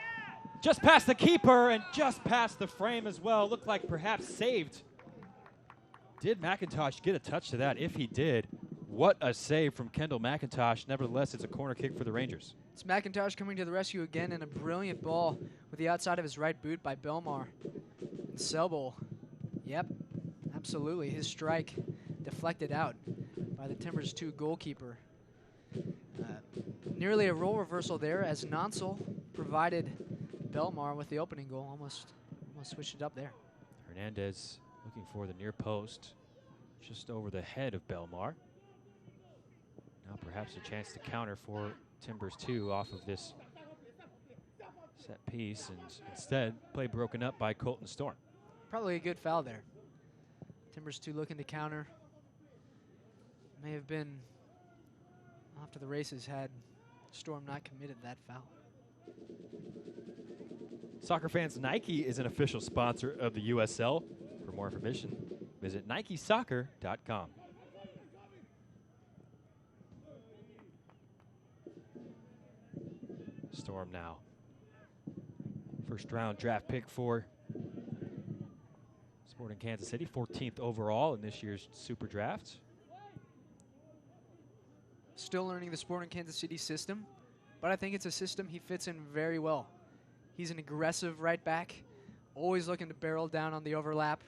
[SPEAKER 1] Just past the keeper and just past the frame as well. Looked like perhaps saved. Did McIntosh get a touch to that? If he did, what a save from Kendall McIntosh. Nevertheless, it's a corner kick for the Rangers.
[SPEAKER 2] It's McIntosh coming to the rescue again, and a brilliant ball with the outside of his right boot by Belmar. And Selbel, yep, absolutely. His strike deflected out by the Timbers 2 goalkeeper. Nearly a role reversal there as Nansel provided Belmar with the opening goal. Almost switched it up there.
[SPEAKER 1] Hernandez looking for the near post, just over the head of Belmar. Now perhaps a chance to counter for Timbers 2 off of this set piece, and instead play broken up by Colton Storm.
[SPEAKER 2] Probably a good foul there. Timbers 2 looking to counter. May have been after the races had Storm not committed that foul.
[SPEAKER 1] Soccer fans, Nike is an official sponsor of the USL. For more information, visit NikeSoccer.com. Storm now. First round draft pick for Sporting Kansas City, 14th overall in this year's Super Draft.
[SPEAKER 2] Still learning the Sporting Kansas City system, but I think it's a system he fits in very well. He's an aggressive right back, always looking to barrel down on the overlap,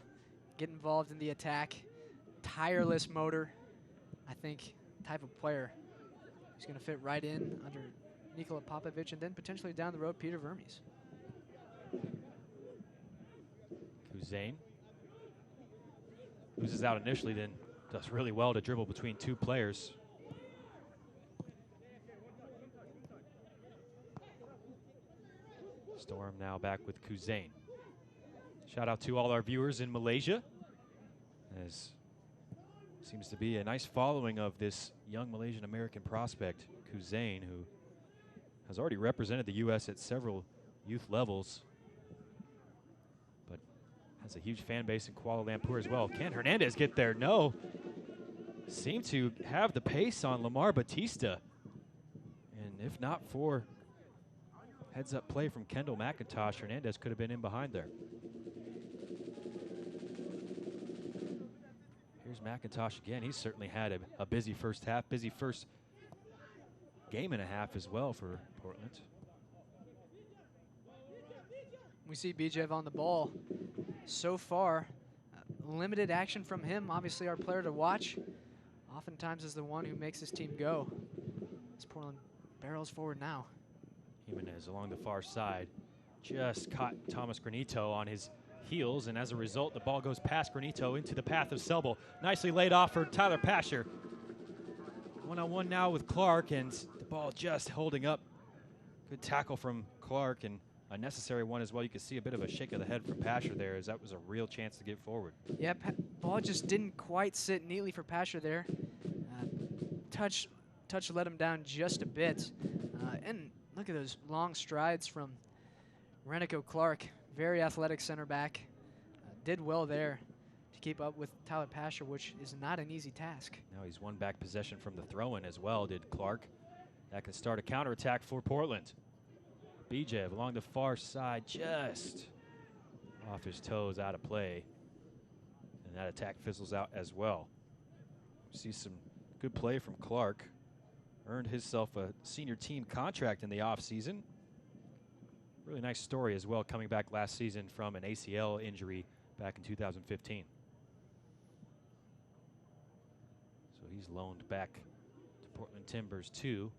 [SPEAKER 2] get involved in the attack, tireless motor. I think type of player who's going to fit right in under Nikola Popovic, and then potentially down the road, Peter Vermes.
[SPEAKER 1] Kuzain loses out initially, then does really well to dribble between two players. Storm now back with Kuzain. Shout out to all our viewers in Malaysia, as seems to be a nice following of this young Malaysian American prospect, Kuzain, who has already represented the U.S. at several youth levels, but has a huge fan base in Kuala Lumpur as well. Can Hernandez get there? No. Seem to have the pace on Lamar Batista. And if not for heads-up play from Kendall McIntosh, Hernandez could have been in behind there. Here's McIntosh again. He's certainly had a busy first half, busy first game and a half as well for Portland.
[SPEAKER 2] We see Bijev on the ball. So far, limited action from him. Obviously our player to watch. Oftentimes is the one who makes his team go. As Portland barrels forward now.
[SPEAKER 1] Jimenez along the far side just caught Thomas Granito on his heels, and as a result, the ball goes past Granito into the path of Selbel. Nicely laid off for Tyler Pasher. One-on-one now with Clark, and the ball just holding up. Good tackle from Clark, and a necessary one as well. You could see a bit of a shake of the head from Pasher there, as that was a real chance to get forward.
[SPEAKER 2] Yeah, ball just didn't quite sit neatly for Pasher there. Touch let him down just a bit. And look at those long strides from Renico Clark, very athletic center back. Did well there to keep up with Tyler Pasher, which is not an easy task.
[SPEAKER 1] Now he's won back possession from the throw-in as well, did Clark. That can start a counterattack for Portland. Bijev along the far side, just off his toes, out of play. And that attack fizzles out as well. See some good play from Clark. Earned himself a senior team contract in the offseason. Really nice story as well, coming back last season from an ACL injury back in 2015. So he's loaned back to Portland Timbers too.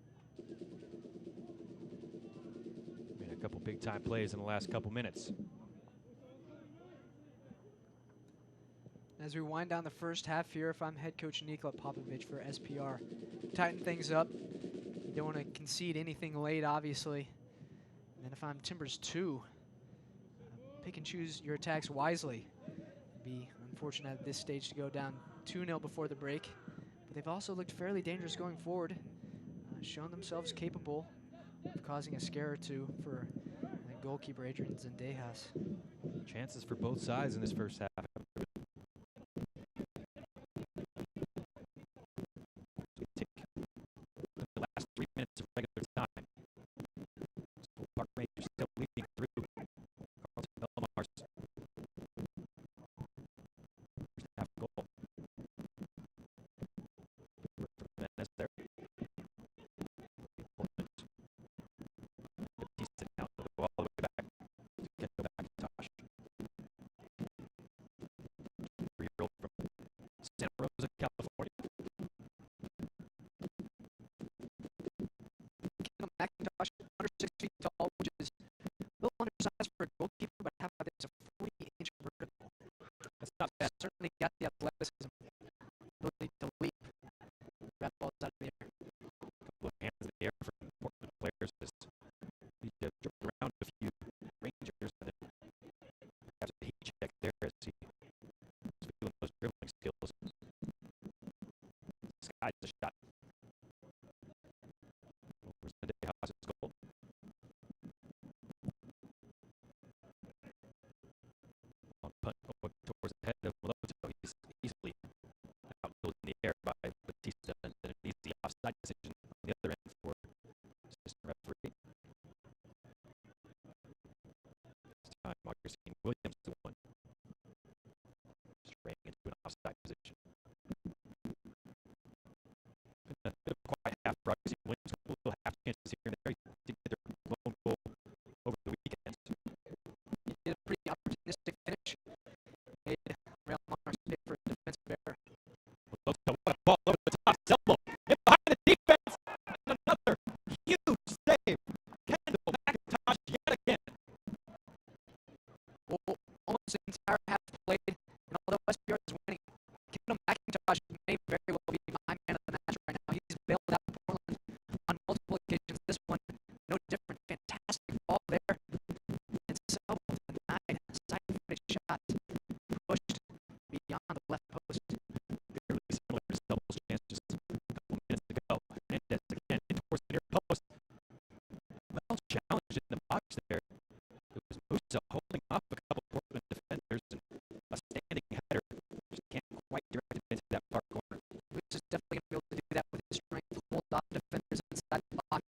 [SPEAKER 1] Made a couple big time plays in the last couple minutes.
[SPEAKER 2] As we wind down the first half here, if I'm head coach Nikola Popovic for SPR, tighten things up. You don't want to concede anything late, obviously. And then if I'm Timbers 2, pick and choose your attacks wisely. It'd be unfortunate at this stage to go down 2-0 before the break. But they've also looked fairly dangerous going forward, shown themselves capable of causing a scare or two for goalkeeper Adrian Zendejas.
[SPEAKER 1] Chances for both sides in this first half. The last 3 minutes of regular time. So Park Rangers still leading through Carlton Belmar's first half goal. That's there. Batista now to go all the way back to get the back to Tosh. 3-year-old from Santa Rosa, California.
[SPEAKER 2] McIntosh, under 6 feet tall, which is a little undersized for a goalkeeper, but how about this? A 40-inch vertical.
[SPEAKER 1] That's not bad.
[SPEAKER 2] Certainly got the athleticism, ability to leap. Grab balls out of the air.
[SPEAKER 1] A couple of hands in the air for Portland players as he dribbled around a few Rangers, and then has a heat check there as he was feeling those dribbling skills. Skies the shot. Over Zendejas' goal. On punt over towards the head of Loto. He's easily outgoed in the air by Batista, and then it needs the offside decision on the other end for assistant referee. This time, Augustine Williams the one straying into an offside position. A bit of a quiet half for Augustine Williams. Will have chances here and there to get their lone goal over the weekend.
[SPEAKER 2] He did a pretty opportunistic finish. Made Real Mars pay for a defensive error.
[SPEAKER 1] What a ball over the top, elbow, and behind the defense, and another huge save. Kendall McIntosh yet again.
[SPEAKER 2] Well, almost the entire half played, and although SPR is winning, Kendall McIntosh may very well be my man of the match right now. He's bailed out Portland on multiple occasions. This one, no different. Fantastic ball there. And so denied. Side-footed shot pushed beyond the left post.
[SPEAKER 1] Fairly similar to Stubble's chance just a couple minutes ago. Hernandez again in towards the near post. Well challenged in the box there. It was Musa holding off a couple Portland defenders, and a standing header just can't quite direct it into that far corner.
[SPEAKER 2] Moose is definitely going to be able to do that with his strength to hold off defenders inside the box.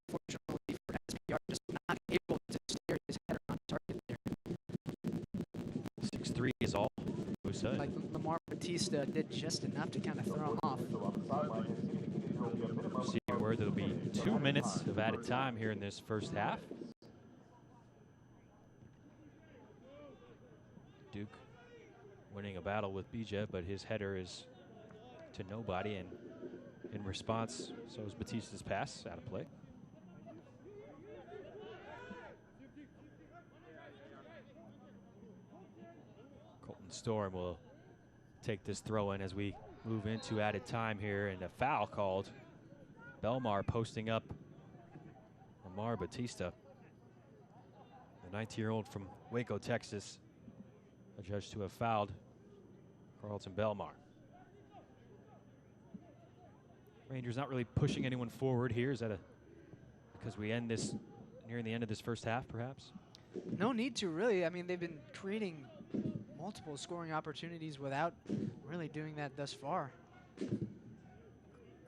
[SPEAKER 2] Fortunately for SPR, just not able to steer his header on target there.
[SPEAKER 1] 6-3 is all. Musa.
[SPEAKER 2] Like Lamar Batista did just enough to kind of throw him off.
[SPEAKER 1] Receiving word there'll be 2 minutes of added time here in this first half. Duke winning a battle with Bijev, but his header is to nobody, and in response, so is Batista's pass out of play. Colton Storm will take this throw in as we move into added time here, and a foul called. Belmar posting up Lamar Batista. 19-year-old from Waco, Texas, adjudged to have fouled Carlton Belmar. Rangers not really pushing anyone forward here. Is that because we end this nearing the end of this first half, perhaps?
[SPEAKER 2] No need to, really. I mean, they've been creating multiple scoring opportunities without really doing that thus far.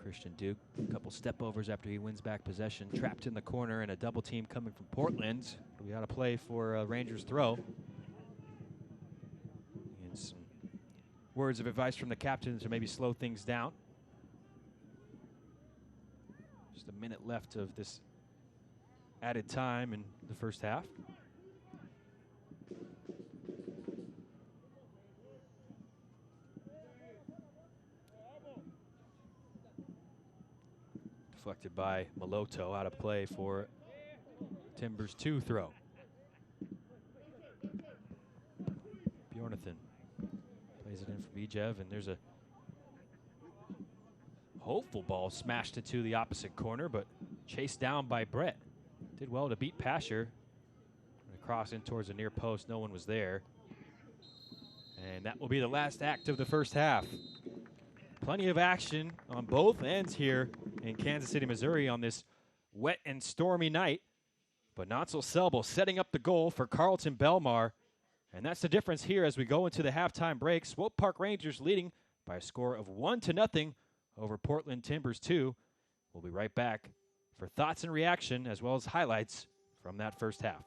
[SPEAKER 1] Christian Duke, a couple step overs after he wins back possession, trapped in the corner, and a double team coming from Portland. We ought to play for a Rangers throw. And some words of advice from the captain to maybe slow things down. Just a minute left of this added time in the first half. Deflected by Maloto, out of play for Timbers 2 throw. Bjornathan plays it in for Bijev, and there's a hopeful ball smashed into the opposite corner, but chased down by Brett. Did well to beat Pasher. And across in towards the near post, no one was there. And that will be the last act of the first half. Plenty of action on both ends here in Kansas City, Missouri on this wet and stormy night. But Nansel Selbel setting up the goal for Carlton Belmar. And that's the difference here as we go into the halftime break. Swope Park Rangers leading by a score of 1-0 over Portland Timbers 2. We'll be right back for thoughts and reaction as well as highlights from that first half.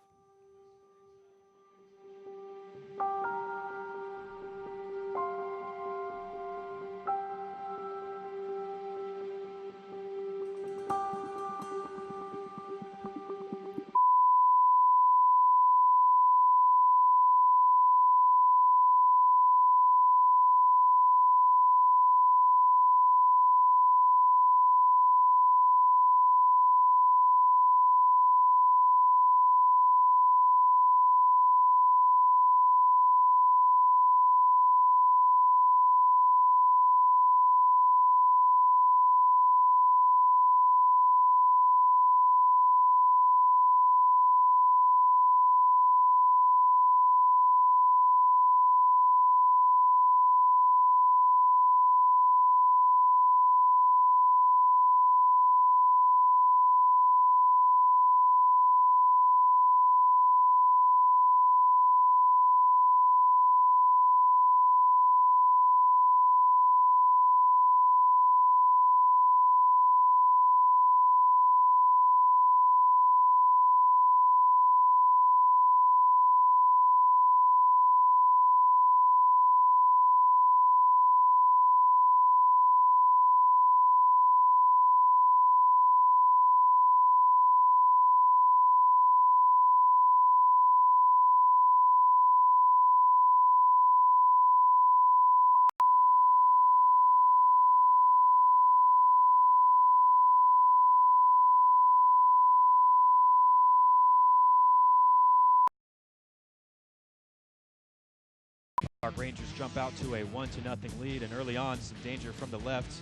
[SPEAKER 1] Park Rangers jump out to a 1-0 lead, and early on some danger from the left.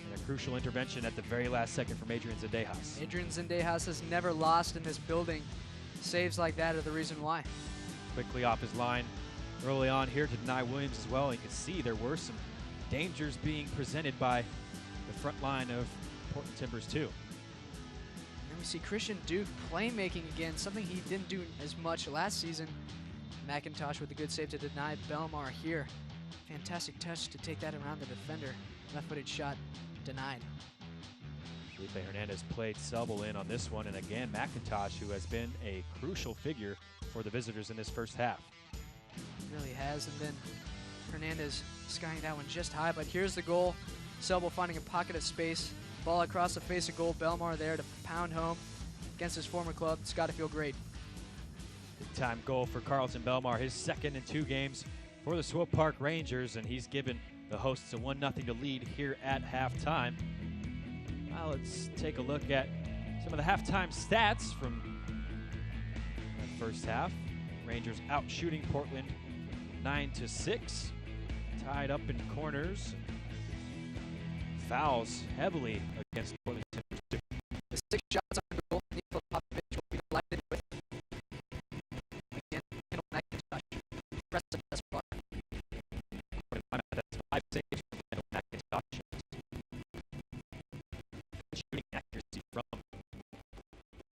[SPEAKER 1] And a crucial intervention at the very last second from Adrian Zendejas.
[SPEAKER 2] Adrian Zendejas has never lost in this building. Saves like that are the reason why.
[SPEAKER 1] Quickly off his line early on here to deny Williams as well. You can see there were some dangers being presented by the front line of Portland Timbers 2.
[SPEAKER 2] And then we see Christian Duke playmaking again, something he didn't do as much last season. McIntosh with a good save to deny Belmar here. Fantastic touch to take that around the defender. Left-footed shot denied.
[SPEAKER 1] Felipe Hernandez played Selbel in on this one, and again McIntosh, who has been a crucial figure for the visitors in this first half.
[SPEAKER 2] Really has, and then Hernandez skying that one just high, but here's the goal. Selbel finding a pocket of space. Ball across the face of goal. Belmar there to pound home against his former club. It's got to feel great.
[SPEAKER 1] Big-time goal for Carlton Belmar, his second in 2 games for the Swope Park Rangers, and he's given the hosts a 1-0 lead here at halftime. Now let's take a look at some of the halftime stats from that first half. Rangers out shooting Portland 9-6, tied up in corners. Fouls heavily against Portland.
[SPEAKER 2] The 6 shots on goal, Nikola Popovich will be delighted with. impressive thus far.
[SPEAKER 1] That's 5 saves from the package options. Shooting accuracy from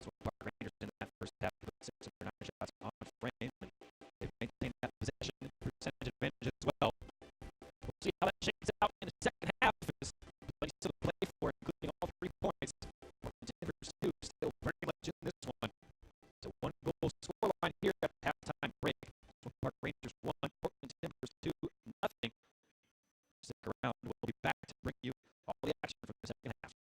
[SPEAKER 1] Swope Park Rangers in that first half with 6 of their 9 shots on frame, and they've maintained that possession percentage advantage as well. We'll see how that shakes out in the second half. There's plenty to play for, including all 3 points. Timbers 2 still very much in this one. So 1-goal scoreline here at the halftime break. Swope Park Rangers 1, Portland Timbers 2, nothing. Stick around. We'll be back to bring you all the action from the second half.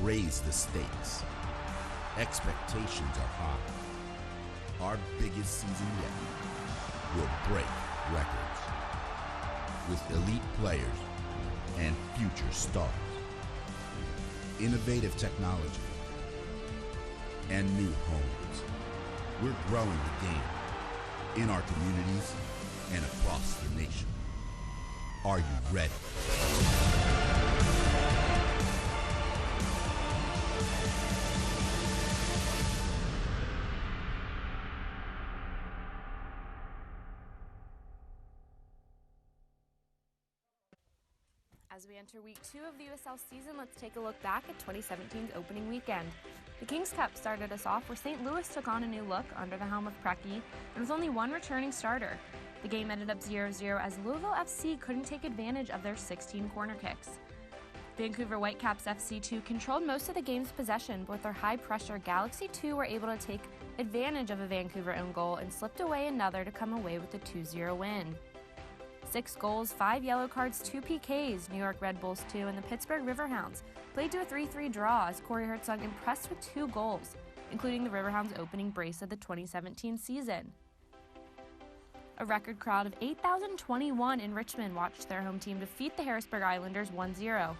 [SPEAKER 4] Raise the stakes. Expectations are high. Our biggest season yet will break records with elite players and future stars, innovative technology, and new homes. We're growing the game in our communities and across the nation. Are you ready?
[SPEAKER 5] As we enter week 2 of the USL season, let's take a look back at 2017's opening weekend. The Kings Cup started us off where St. Louis took on a new look under the helm of Preki and with only one returning starter. The game ended up 0-0 as Louisville FC couldn't take advantage of their 16 corner kicks. Vancouver Whitecaps FC2 controlled most of the game's possession, but with their high-pressure Galaxy 2 were able to take advantage of a Vancouver own goal and slipped away another to come away with a 2-0 win. 6 goals, 5 yellow cards, 2 PKs, New York Red Bulls 2 and the Pittsburgh Riverhounds played to a 3-3 draw as Corey Hertzog impressed with 2 goals, including the Riverhounds' opening brace of the 2017 season. A record crowd of 8,021 in Richmond watched their home team defeat the Harrisburg Islanders 1-0.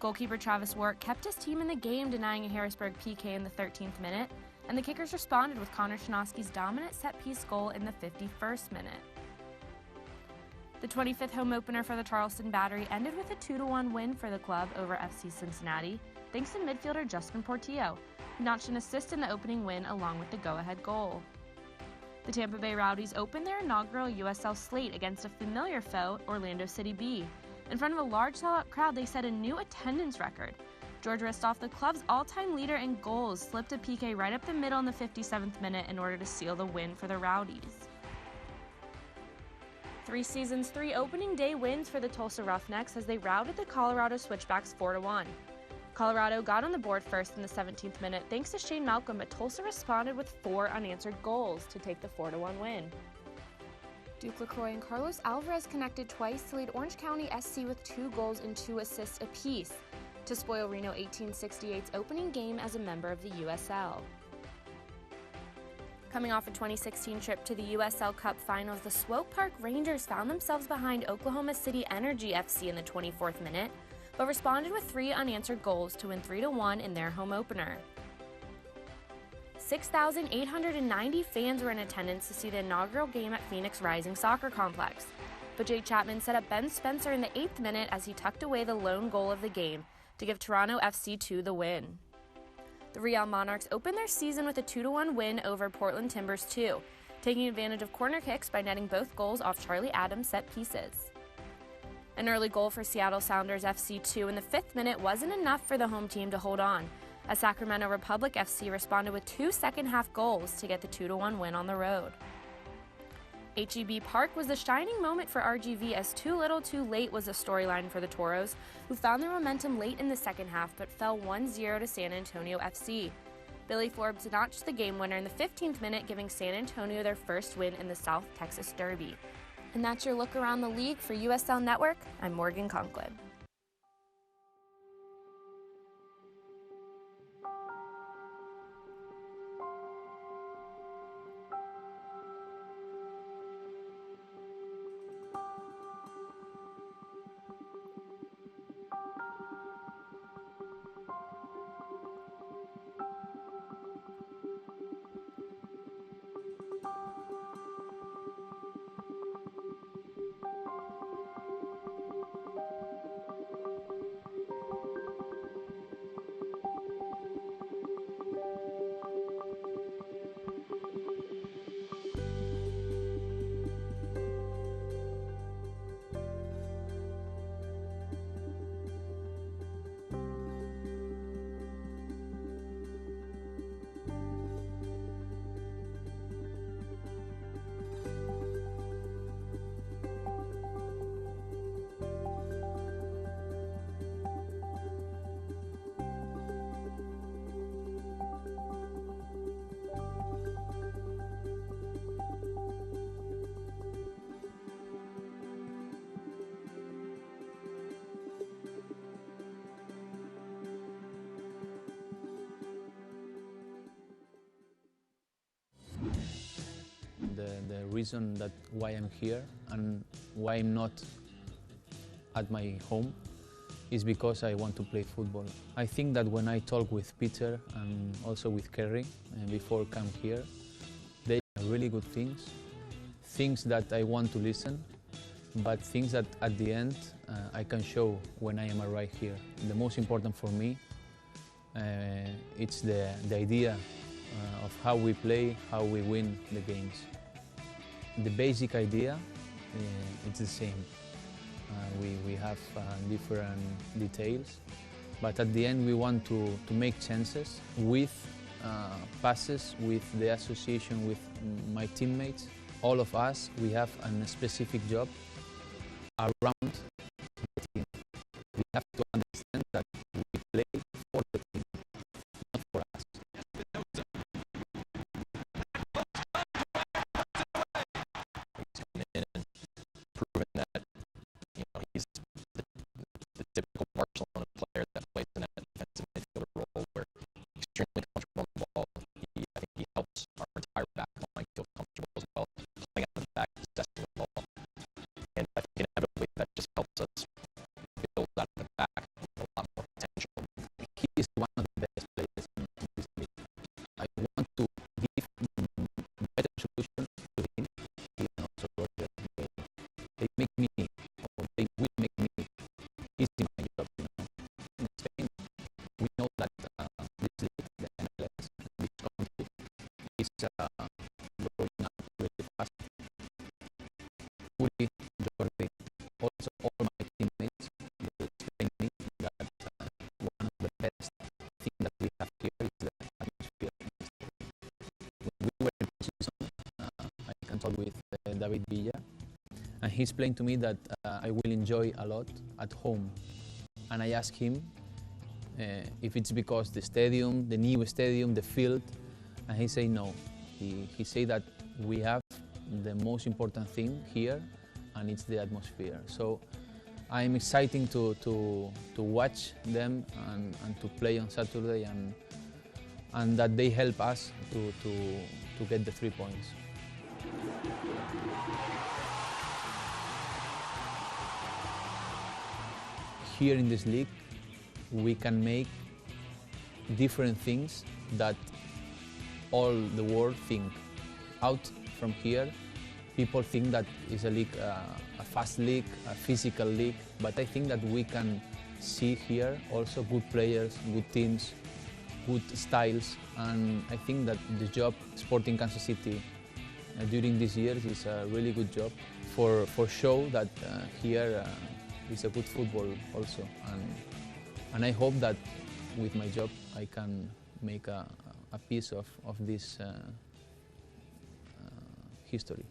[SPEAKER 5] Goalkeeper Travis Warwick kept his team in the game, denying a Harrisburg PK in the 13th minute, and the Kickers responded with Connor Shinovsky's dominant set-piece goal in the 51st minute. The 25th home opener for the Charleston Battery ended with a 2-1 win for the club over FC Cincinnati, thanks to midfielder Justin Portillo, who notched an assist in the opening win along with the go-ahead goal. The Tampa Bay Rowdies opened their inaugural USL slate against a familiar foe, Orlando City B. In front of a large sellout crowd, they set a new attendance record. George Ristoff, the club's all-time leader in goals, slipped a PK right up the middle in the 57th minute in order to seal the win for the Rowdies. 3 seasons, 3 opening day wins for the Tulsa Roughnecks as they routed the Colorado Switchbacks 4-1. Colorado got on the board first in the 17th minute thanks to Shane Malcolm, but Tulsa responded with 4 unanswered goals to take the 4-1 win. Duke LaCroix and Carlos Alvarez connected twice to lead Orange County SC with 2 goals and 2 assists apiece to spoil Reno 1868's opening game as a member of the USL. Coming off a 2016 trip to the USL Cup Finals, the Swope Park Rangers found themselves behind Oklahoma City Energy FC in the 24th minute, but responded with 3 unanswered goals to win 3-1 in their home opener. 6,890 fans were in attendance to see the inaugural game at Phoenix Rising Soccer Complex, but Jay Chapman set up Ben Spencer in the 8th minute as he tucked away the lone goal of the game to give Toronto FC2 the win. The Real Monarchs opened their season with a 2-1 win over Portland Timbers 2, taking advantage of corner kicks by netting both goals off Charlie Adams' set pieces. An early goal for Seattle Sounders FC2 in the 5th minute wasn't enough for the home team to hold on, as Sacramento Republic FC responded with 2 second-half goals to get the 2-1 win on the road. HEB Park was the shining moment for RGV, as Too Little Too Late was the storyline for the Toros, who found their momentum late in the second half but fell 1-0 to San Antonio FC. Billy Forbes notched the game winner in the 15th minute, giving San Antonio their first win in the South Texas Derby. And that's your look around the league for USL Network. I'm Morgan Conklin.
[SPEAKER 6] The reason that why I'm here and why I'm not at my home is because I want to play football. I think that when I talk with Peter and also with Kerry before come here, they are really good things that I want to listen, but things that at the end I can show when I am arrived here. The most important for me, it's the idea of how we play, how we win the games. The basic idea, it's the same. We have different details, but at the end we want to make chances with passes, with the association with my teammates. All of us, we have a specific job around the team. We have to understand that we play for the team, not for us.
[SPEAKER 1] Proven that he's the typical Barcelona player that plays in that defensive midfielder role, where he's extremely comfortable on the ball. I think he helps our entire back line feel comfortable as well, playing out of the back, possessing the ball, and I think inevitably that just helps us build out of the back with a lot more potential.
[SPEAKER 6] He is one of the best players in this league. I want to give better solutions to him. He can also work the game. They make me, or they will make me easy my job. In Spain, we know that this league, the MLS, this country, is growing up really fast. Uli, Jordi, also all my teammates will explain me that one of the best things that we have here is the atmosphere. When we were in season, I can talk with David Villa, and he explained to me that I will enjoy a lot at home. And I asked him if it's because the stadium, the new stadium, the field, and he said no. He said that we have the most important thing here, and it's the atmosphere. So I'm excited to watch them and to play on Saturday, and that they help us to get the 3 points. Here in this league, we can make different things that all the world think. Out from here, people think that it's a league, a fast league, a physical league, but I think that we can see here also good players, good teams, good styles, and I think that the job Sporting Kansas City during these years is a really good job for show that here is a good football also, and I hope that with my job I can make a piece of this history.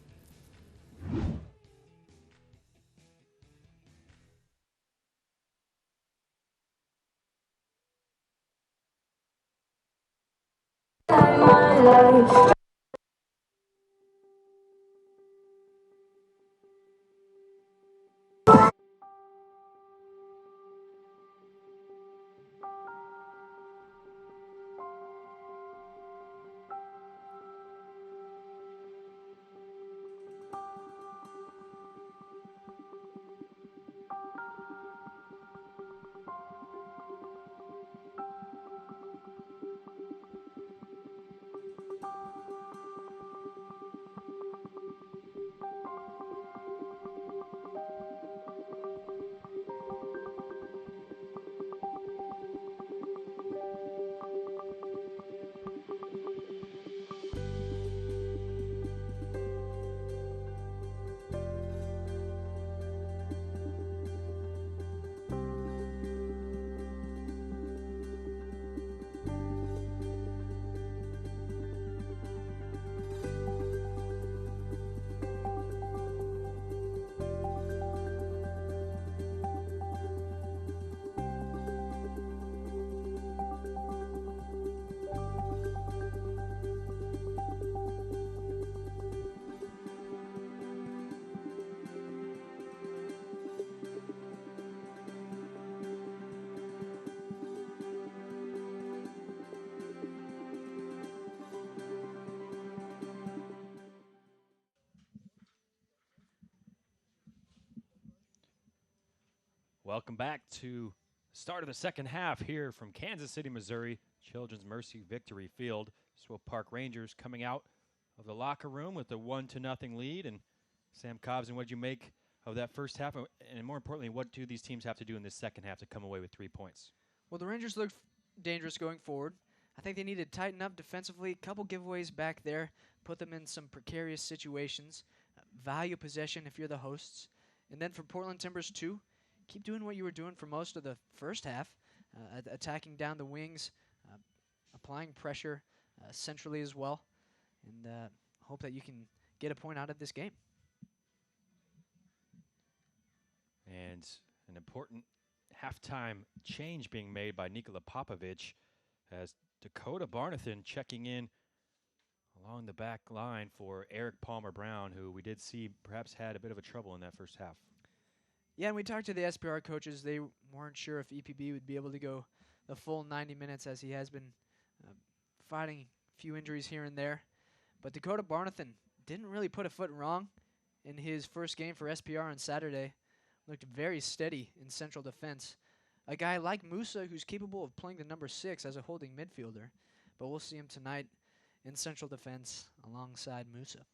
[SPEAKER 1] Welcome back to start of the second half here from Kansas City, Missouri, Children's Mercy Victory Field. Swope Park Rangers coming out of the locker room with a 1-0 lead. And Sam Cobbs, and what did you make of that first half? And more importantly, what do these teams have to do in this second half to come away with 3 points?
[SPEAKER 2] Well, the Rangers looked dangerous going forward. I think they need to tighten up defensively. A couple giveaways back there, put them in some precarious situations. Value possession if you're the hosts. And then for Portland Timbers 2, keep doing what you were doing for most of the first half, attacking down the wings, applying pressure centrally as well, and hope that you can get a point out of this game.
[SPEAKER 1] And an important halftime change being made by Nikola Popovic as Dakota Barnathan checking in along the back line for Eric Palmer-Brown, who we did see perhaps had a bit of a trouble in that first half.
[SPEAKER 2] Yeah, and we talked to the SPR coaches. They weren't sure if EPB would be able to go the full 90 minutes as he has been fighting a few injuries here and there. But Dakota Barnathan didn't really put a foot wrong in his first game for SPR on Saturday. Looked very steady in central defense. A guy like Musa who's capable of playing the number 6 as a holding midfielder. But we'll see him tonight in central defense alongside Musa.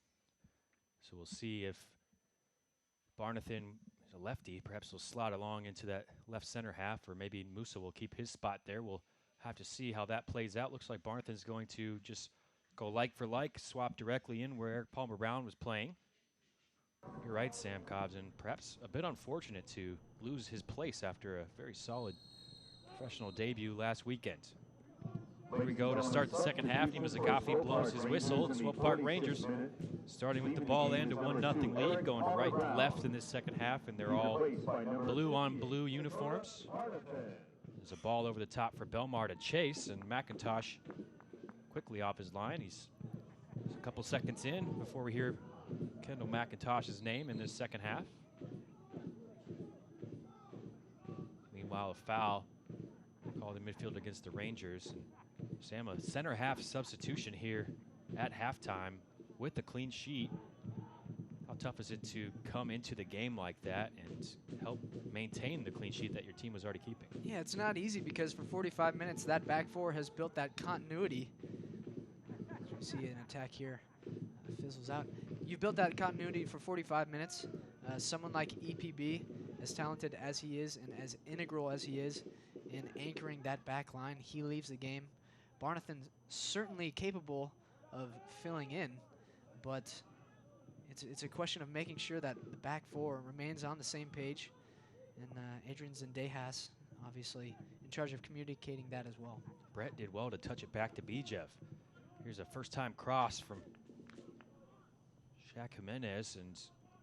[SPEAKER 1] So we'll see if Barnathan, a lefty, perhaps will slot along into that left center half, or maybe Musa will keep his spot there. We'll have to see how that plays out. Looks like Barnathan's going to just go like for like, swap directly in where Eric Palmer-Brown was playing. You're right, Sam Cobbs, and perhaps a bit unfortunate to lose his place after a very solid professional debut last weekend. Here we go to start the second half. Nima Zagafi blows his whistle. Swope Park Rangers starting with the ball and a 1-0 lead, going right to left in this second half, and they're all blue on blue uniforms. There's a ball over the top for Belmar to chase, and McIntosh quickly off his line. He's a couple seconds in before we hear Kendall McIntosh's name in this second half. Meanwhile, a foul called in midfield against the Rangers. And Sam, a center half substitution here at halftime with the clean sheet. How tough is it to come into the game like that and help maintain the clean sheet that your team was already keeping?
[SPEAKER 2] Yeah, it's not easy because for 45 minutes, that back four has built that continuity. As we see an attack here, fizzles out. You've built that continuity for 45 minutes. Someone like EPB, as talented as he is and as integral as he is in anchoring that back line, he leaves the game. Barnathan's certainly capable of filling in, but it's a question of making sure that the back four remains on the same page, and Adrian Zendejas, obviously, in charge of communicating that as well.
[SPEAKER 1] Brett did well to touch it back to Bijev. Here's a first-time cross from Shaq Jimenez and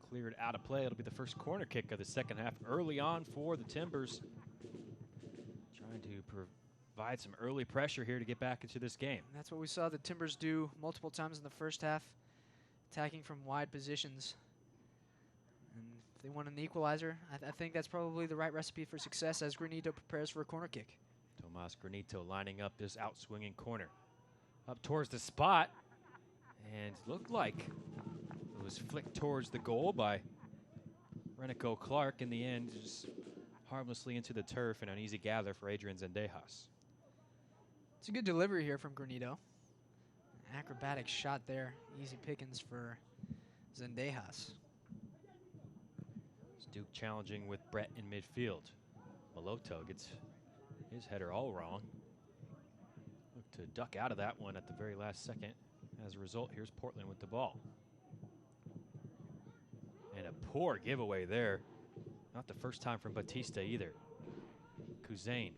[SPEAKER 1] cleared out of play. It'll be the first corner kick of the second half early on for the Timbers. Trying to provide some early pressure here to get back into this game.
[SPEAKER 2] And that's what we saw the Timbers do multiple times in the first half, attacking from wide positions. And if they want an equalizer, I think that's probably the right recipe for success as Granito prepares for a corner kick.
[SPEAKER 1] Tomas Granito lining up this out-swinging corner. Up towards the spot, and looked like it was flicked towards the goal by Renico Clark. In the end, just harmlessly into the turf, and an easy gather for Adrian Zendejas.
[SPEAKER 2] It's a good delivery here from Granito. An acrobatic shot there. Easy pickings for Zendejas.
[SPEAKER 1] Duke challenging with Brett in midfield. Maloto gets his header all wrong. Looked to duck out of that one at the very last second. As a result, here's Portland with the ball. And a poor giveaway there. Not the first time from Batista either. Kuzain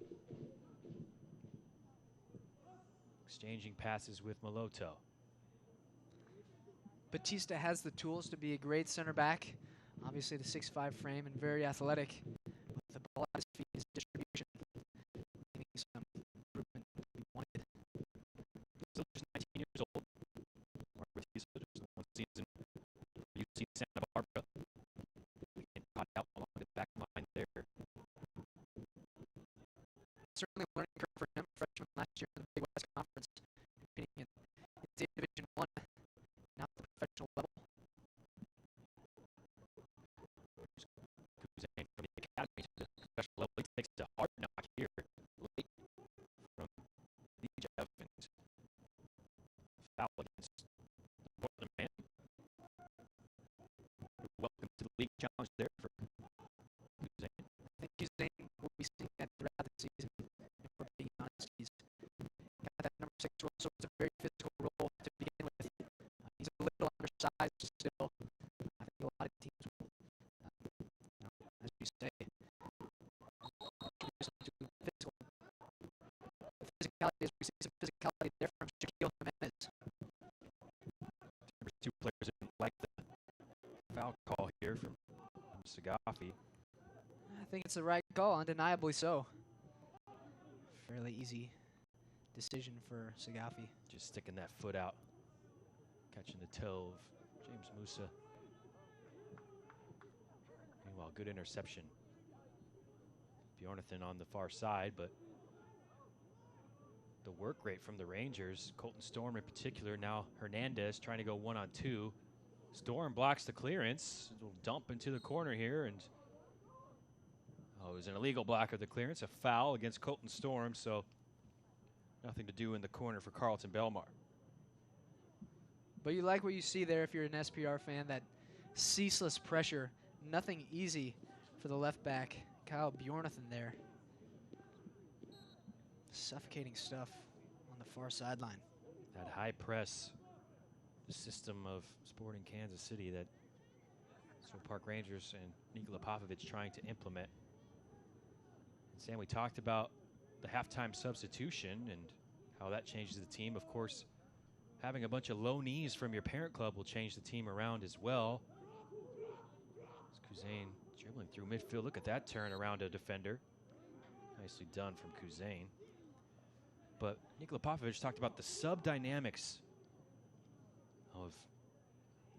[SPEAKER 1] exchanging passes with Maloto.
[SPEAKER 2] Batista has the tools to be a great center back. Obviously the 6'5" frame and very athletic. With the ball at his feet, his distribution, leaving some improvement to be wanted.
[SPEAKER 1] Still just 19 years old. Mark Batista just one season. UC Santa Barbara. And caught out along the back line there.
[SPEAKER 2] Certainly a learning curve for him. Freshman last year in the Big West Conference, competing in Division I, now at the professional level.
[SPEAKER 1] Kuzain from the academy to the professional level. He takes a hard knock here late from Bijev and foul against the Portland man. Welcome to the league challenge there for Kuzain.
[SPEAKER 2] I think Kuzain will be seeing that throughout the season. If we're being honest, he's got that number 6 role, so it's a very physical role to begin with. He's a little undersized still. I think a lot of teams will, as you say, physical. The physicality, as we see some physicality there from Shaquille Jimenez.
[SPEAKER 1] There's two players that didn't like the foul call here from Sagafi.
[SPEAKER 2] I think it's the right call, undeniably so. Fairly easy decision for Sagafi.
[SPEAKER 1] Just sticking that foot out, catching the toe of James Musa. Meanwhile, good interception. Bjornathan on the far side, but the work rate from the Rangers, Colton Storm in particular, now Hernandez trying to go 1-on-2. Storm blocks the clearance. It'll dump into the corner here, and it was an illegal block of the clearance, a foul against Colton Storm, so nothing to do in the corner for Carlton Belmar.
[SPEAKER 2] But you like what you see there if you're an SPR fan, that ceaseless pressure. Nothing easy for the left back, Kyle Bjornathan there. Suffocating stuff on the far sideline.
[SPEAKER 1] That high press, the system of Sporting Kansas City that Swope Park Rangers and Nikola Popovich trying to implement. And Sam, we talked about the halftime substitution and how that changes the team. Of course, having a bunch of low knees from your parent club will change the team around as well. Kuzain dribbling through midfield. Look at that turn around a defender. Nicely done from Kuzain. But Nikola Popovich talked about the sub dynamics of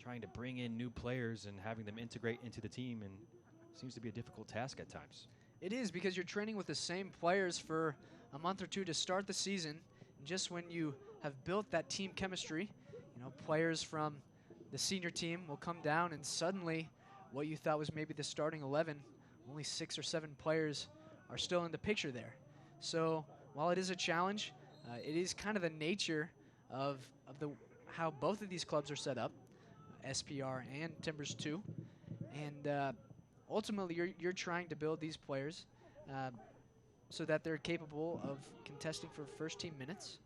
[SPEAKER 1] trying to bring in new players and having them integrate into the team, and seems to be a difficult task at times.
[SPEAKER 2] It is, because you're training with the same players for a month or two to start the season. And just when you have built that team chemistry, you know, players from the senior team will come down, and suddenly what you thought was maybe the starting 11, only 6 or 7 players are still in the picture there. So while it is a challenge, it is kind of the nature of how both of these clubs are set up, SPR and Timbers 2. And ultimately, you're trying to build these players so that they're capable of contesting for first-team minutes.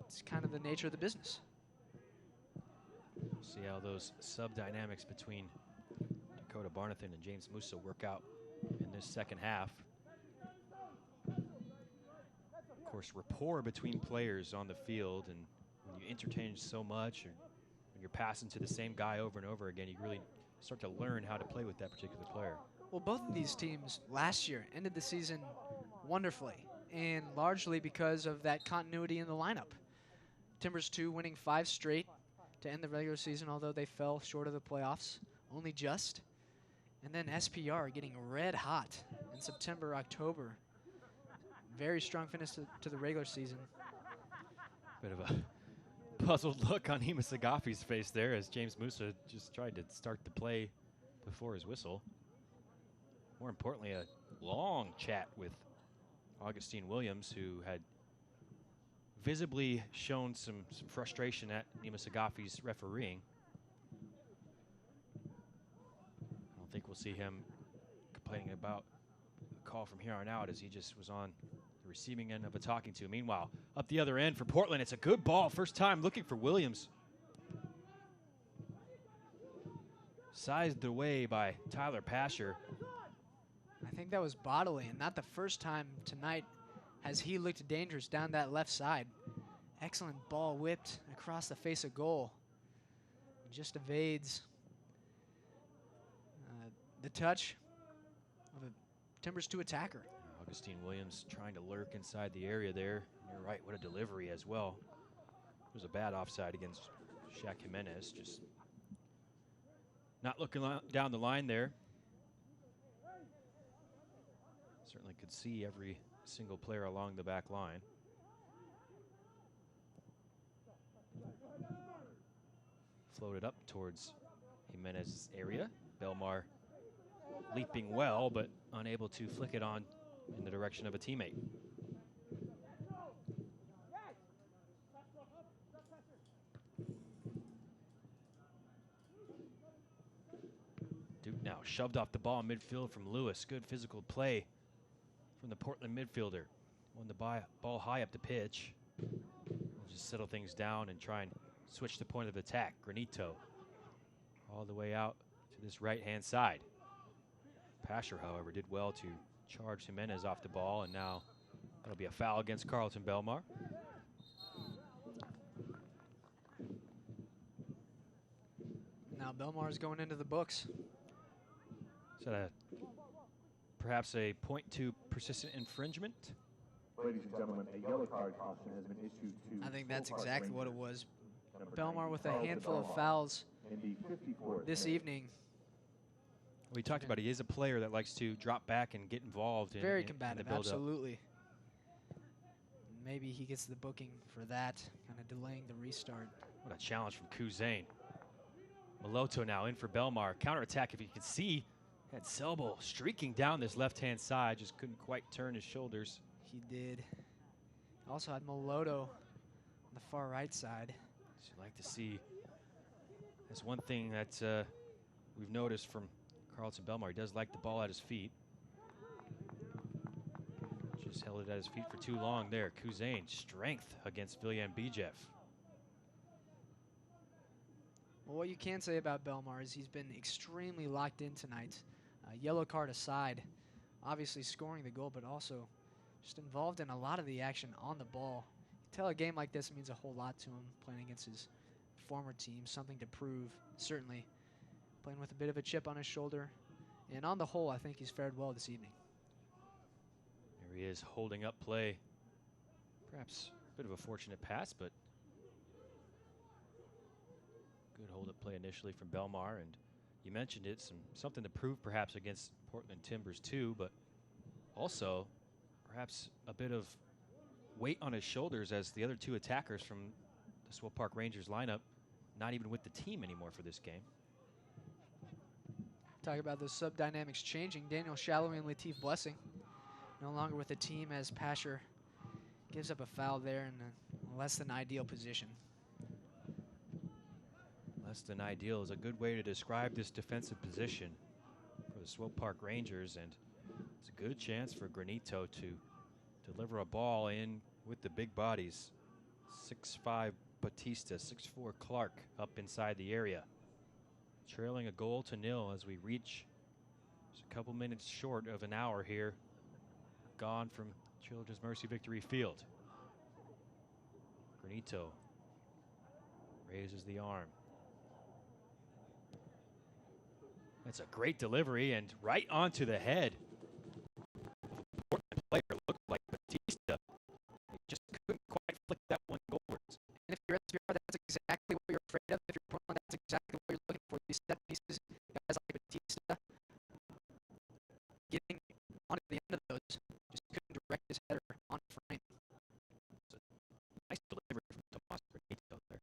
[SPEAKER 2] It's kind of the nature of the business.
[SPEAKER 1] See how those sub-dynamics between Dakota Barnathan and James Musa work out in this second half. Of course, rapport between players on the field, and when you interchange so much, or when you're passing to the same guy over and over again, you really start to learn how to play with that particular player.
[SPEAKER 2] Well, both of these teams last year ended the season wonderfully, and largely because of that continuity in the lineup. Timbers 2 winning 5 straight to end the regular season, although they fell short of the playoffs, only just. And then SPR getting red hot in September, October. Very strong finish to the regular season.
[SPEAKER 1] Bit of a puzzled look on Hima Sagafi's face there as James Musa just tried to start the play before his whistle. More importantly, a long chat with Augustine Williams, who had visibly shown some frustration at Hima Sagafi's refereeing. I don't think we'll see him complaining about a call from here on out, as he just was on the receiving end of a talking to. Meanwhile, up the other end for Portland, it's a good ball. First time looking for Williams. Sized away by Tyler Pasher.
[SPEAKER 2] I think that was Bodley, and not the first time tonight has he looked dangerous down that left side. Excellent ball whipped across the face of goal. Just evades the touch of a Timbers 2 attacker.
[SPEAKER 1] Augustine Williams trying to lurk inside the area there. You're right, what a delivery as well. It was a bad offside against Shaq Jimenez. Just not looking down the line there. Certainly could see every single player along the back line. Floated up towards Jimenez's area. Belmar leaping well, but unable to flick it on in the direction of a teammate. Duke now shoved off the ball in midfield from Lewis. Good physical play from the Portland midfielder. Won the ball high up the pitch. We'll just settle things down and try and switch the point of attack. Granito all the way out to this right-hand side. Pasher, however, did well to charge Jimenez off the ball, and now that'll be a foul against Carlton Belmar.
[SPEAKER 2] Now Belmar is going into the books.
[SPEAKER 1] Is that perhaps a .2 persistent infringement?
[SPEAKER 3] Ladies and gentlemen, a yellow card caution has been issued to...
[SPEAKER 2] I think that's
[SPEAKER 3] Swope
[SPEAKER 2] exactly what it
[SPEAKER 3] Rangers.
[SPEAKER 2] was.
[SPEAKER 3] Number
[SPEAKER 2] Belmar with a
[SPEAKER 3] 90,
[SPEAKER 2] handful of
[SPEAKER 3] Belmar.
[SPEAKER 2] fouls
[SPEAKER 3] In the 54th
[SPEAKER 2] this
[SPEAKER 3] minute.
[SPEAKER 2] evening.
[SPEAKER 1] We talked about he is a player that likes to drop back and get involved in,
[SPEAKER 2] Very
[SPEAKER 1] in
[SPEAKER 2] combative,
[SPEAKER 1] the build-up.
[SPEAKER 2] absolutely. Maybe he gets the booking for that, kind of delaying the restart.
[SPEAKER 1] What a challenge from Kuzain. Maloto now in for Belmar. Counterattack, if you can see. Had Selbo streaking down this left-hand side. Just couldn't quite turn his shoulders.
[SPEAKER 2] He did. Also had Moloto on the far right side.
[SPEAKER 1] So you'd like to see. That's one thing that we've noticed from Carlton Belmar. He does like the ball at his feet. Just held it at his feet for too long there. Kuzain, strength against Viljan Bijev.
[SPEAKER 2] Well, what you can say about Belmar is he's been extremely locked in tonight. Yellow card aside, obviously scoring the goal, but also just involved in a lot of the action on the ball. You tell a game like this means a whole lot to him, playing against his former team, something to prove, certainly. Playing with a bit of a chip on his shoulder. And on the whole, I think he's fared well this evening.
[SPEAKER 1] There he is, holding up play. Perhaps a bit of a fortunate pass, but Good hold-up play initially from Belmar, and you mentioned it, something to prove perhaps against Portland Timbers too, but also perhaps a bit of weight on his shoulders as the other two attackers from the Swope Park Rangers lineup not even with the team anymore for this game.
[SPEAKER 2] Talk about those sub dynamics changing. Daniel Shallowy and Latif Blessing no longer with the team as Pasher gives up a foul there in a less than ideal position.
[SPEAKER 1] Less than ideal is a good way to describe this defensive position for the Swope Park Rangers, and it's a good chance for Granito to deliver a ball in with the big bodies. 6'5" Batista, 6'4" Clark up inside the area. Trailing a goal to nil as we reach just a couple minutes short of an hour here. Gone from Children's Mercy Victory Field. Granito raises the arm. That's a great delivery and right onto the head. Portland player looked like Batista. He just couldn't quite flick that one goalwards.
[SPEAKER 2] And if you're SPR, that's exactly what you're afraid of. If you're Portland, that's exactly what you're looking for. These set pieces, guys like Batista, getting onto the end of those, just couldn't direct his header on frame.
[SPEAKER 1] Nice delivery from Tomas Granito there.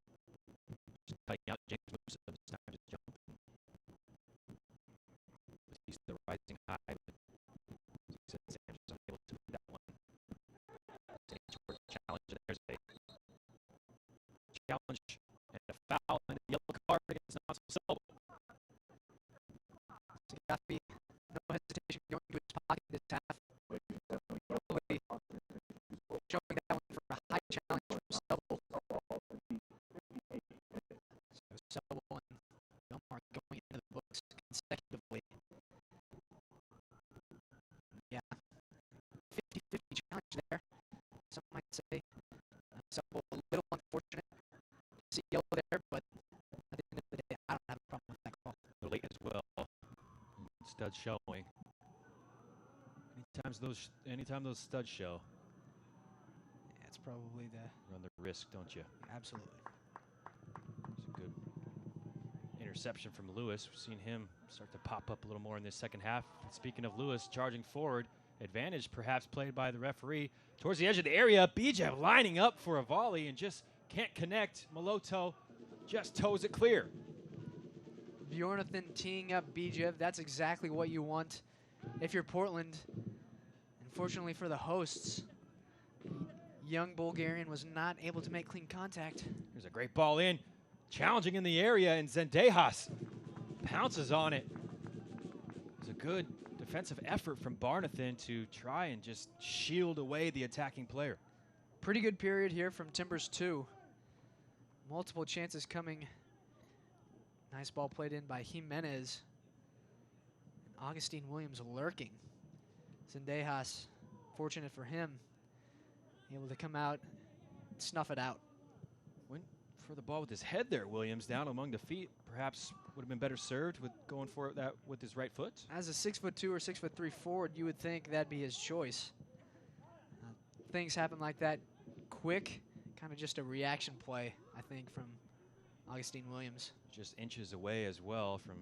[SPEAKER 1] Just cutting out James Musa this time to jump. Batista rising high, but Sanders is unable to win that one. Challenge, and there's a challenge and a foul and a yellow card against Nonso Silva.
[SPEAKER 2] So you got to be no hesitation going to his pocket this half. Probably showing that one for a high challenge from Sobel. So Sobel and Belmar going into the books consecutively. Yeah, 50-50 challenge there. Some might say Sobel a little unfortunate to see yellow there, but at the end of the day, I don't have a problem with that call.
[SPEAKER 1] Late as well. Studs showing. Anytime those studs show,
[SPEAKER 2] Yeah, it's probably the
[SPEAKER 1] run the risk, don't you?
[SPEAKER 2] absolutely.
[SPEAKER 1] It's a good interception from Lewis. We've seen him start to pop up a little more in this second half. And speaking of Lewis charging forward, advantage perhaps played by the referee towards the edge of the area. Bijev lining up for a volley and just can't connect. Moloto just toes it clear.
[SPEAKER 2] Bjornathan teeing up Bijev. That's exactly what you want if you're Portland. Unfortunately for the hosts, young Bulgarian was not able to make clean contact.
[SPEAKER 1] Here's a great ball in. Challenging in the area, and Zendejas pounces on it. It's a good defensive effort from Barnathan to try and just shield away the attacking player.
[SPEAKER 2] Pretty good period here from Timbers 2. Multiple chances coming. Nice ball played in by Jimenez. And Augustine Williams lurking. Zendejas, fortunate for him, able to come out and snuff it out.
[SPEAKER 1] Went for the ball with his head there, Williams, down among the feet. Perhaps would have been better served with going for that with his right foot.
[SPEAKER 2] As a 6'2" or 6'3" forward, you would think that'd be his choice. Things happen like that quick, kind of just a reaction play, I think, from Augustine Williams.
[SPEAKER 1] Just inches away as well from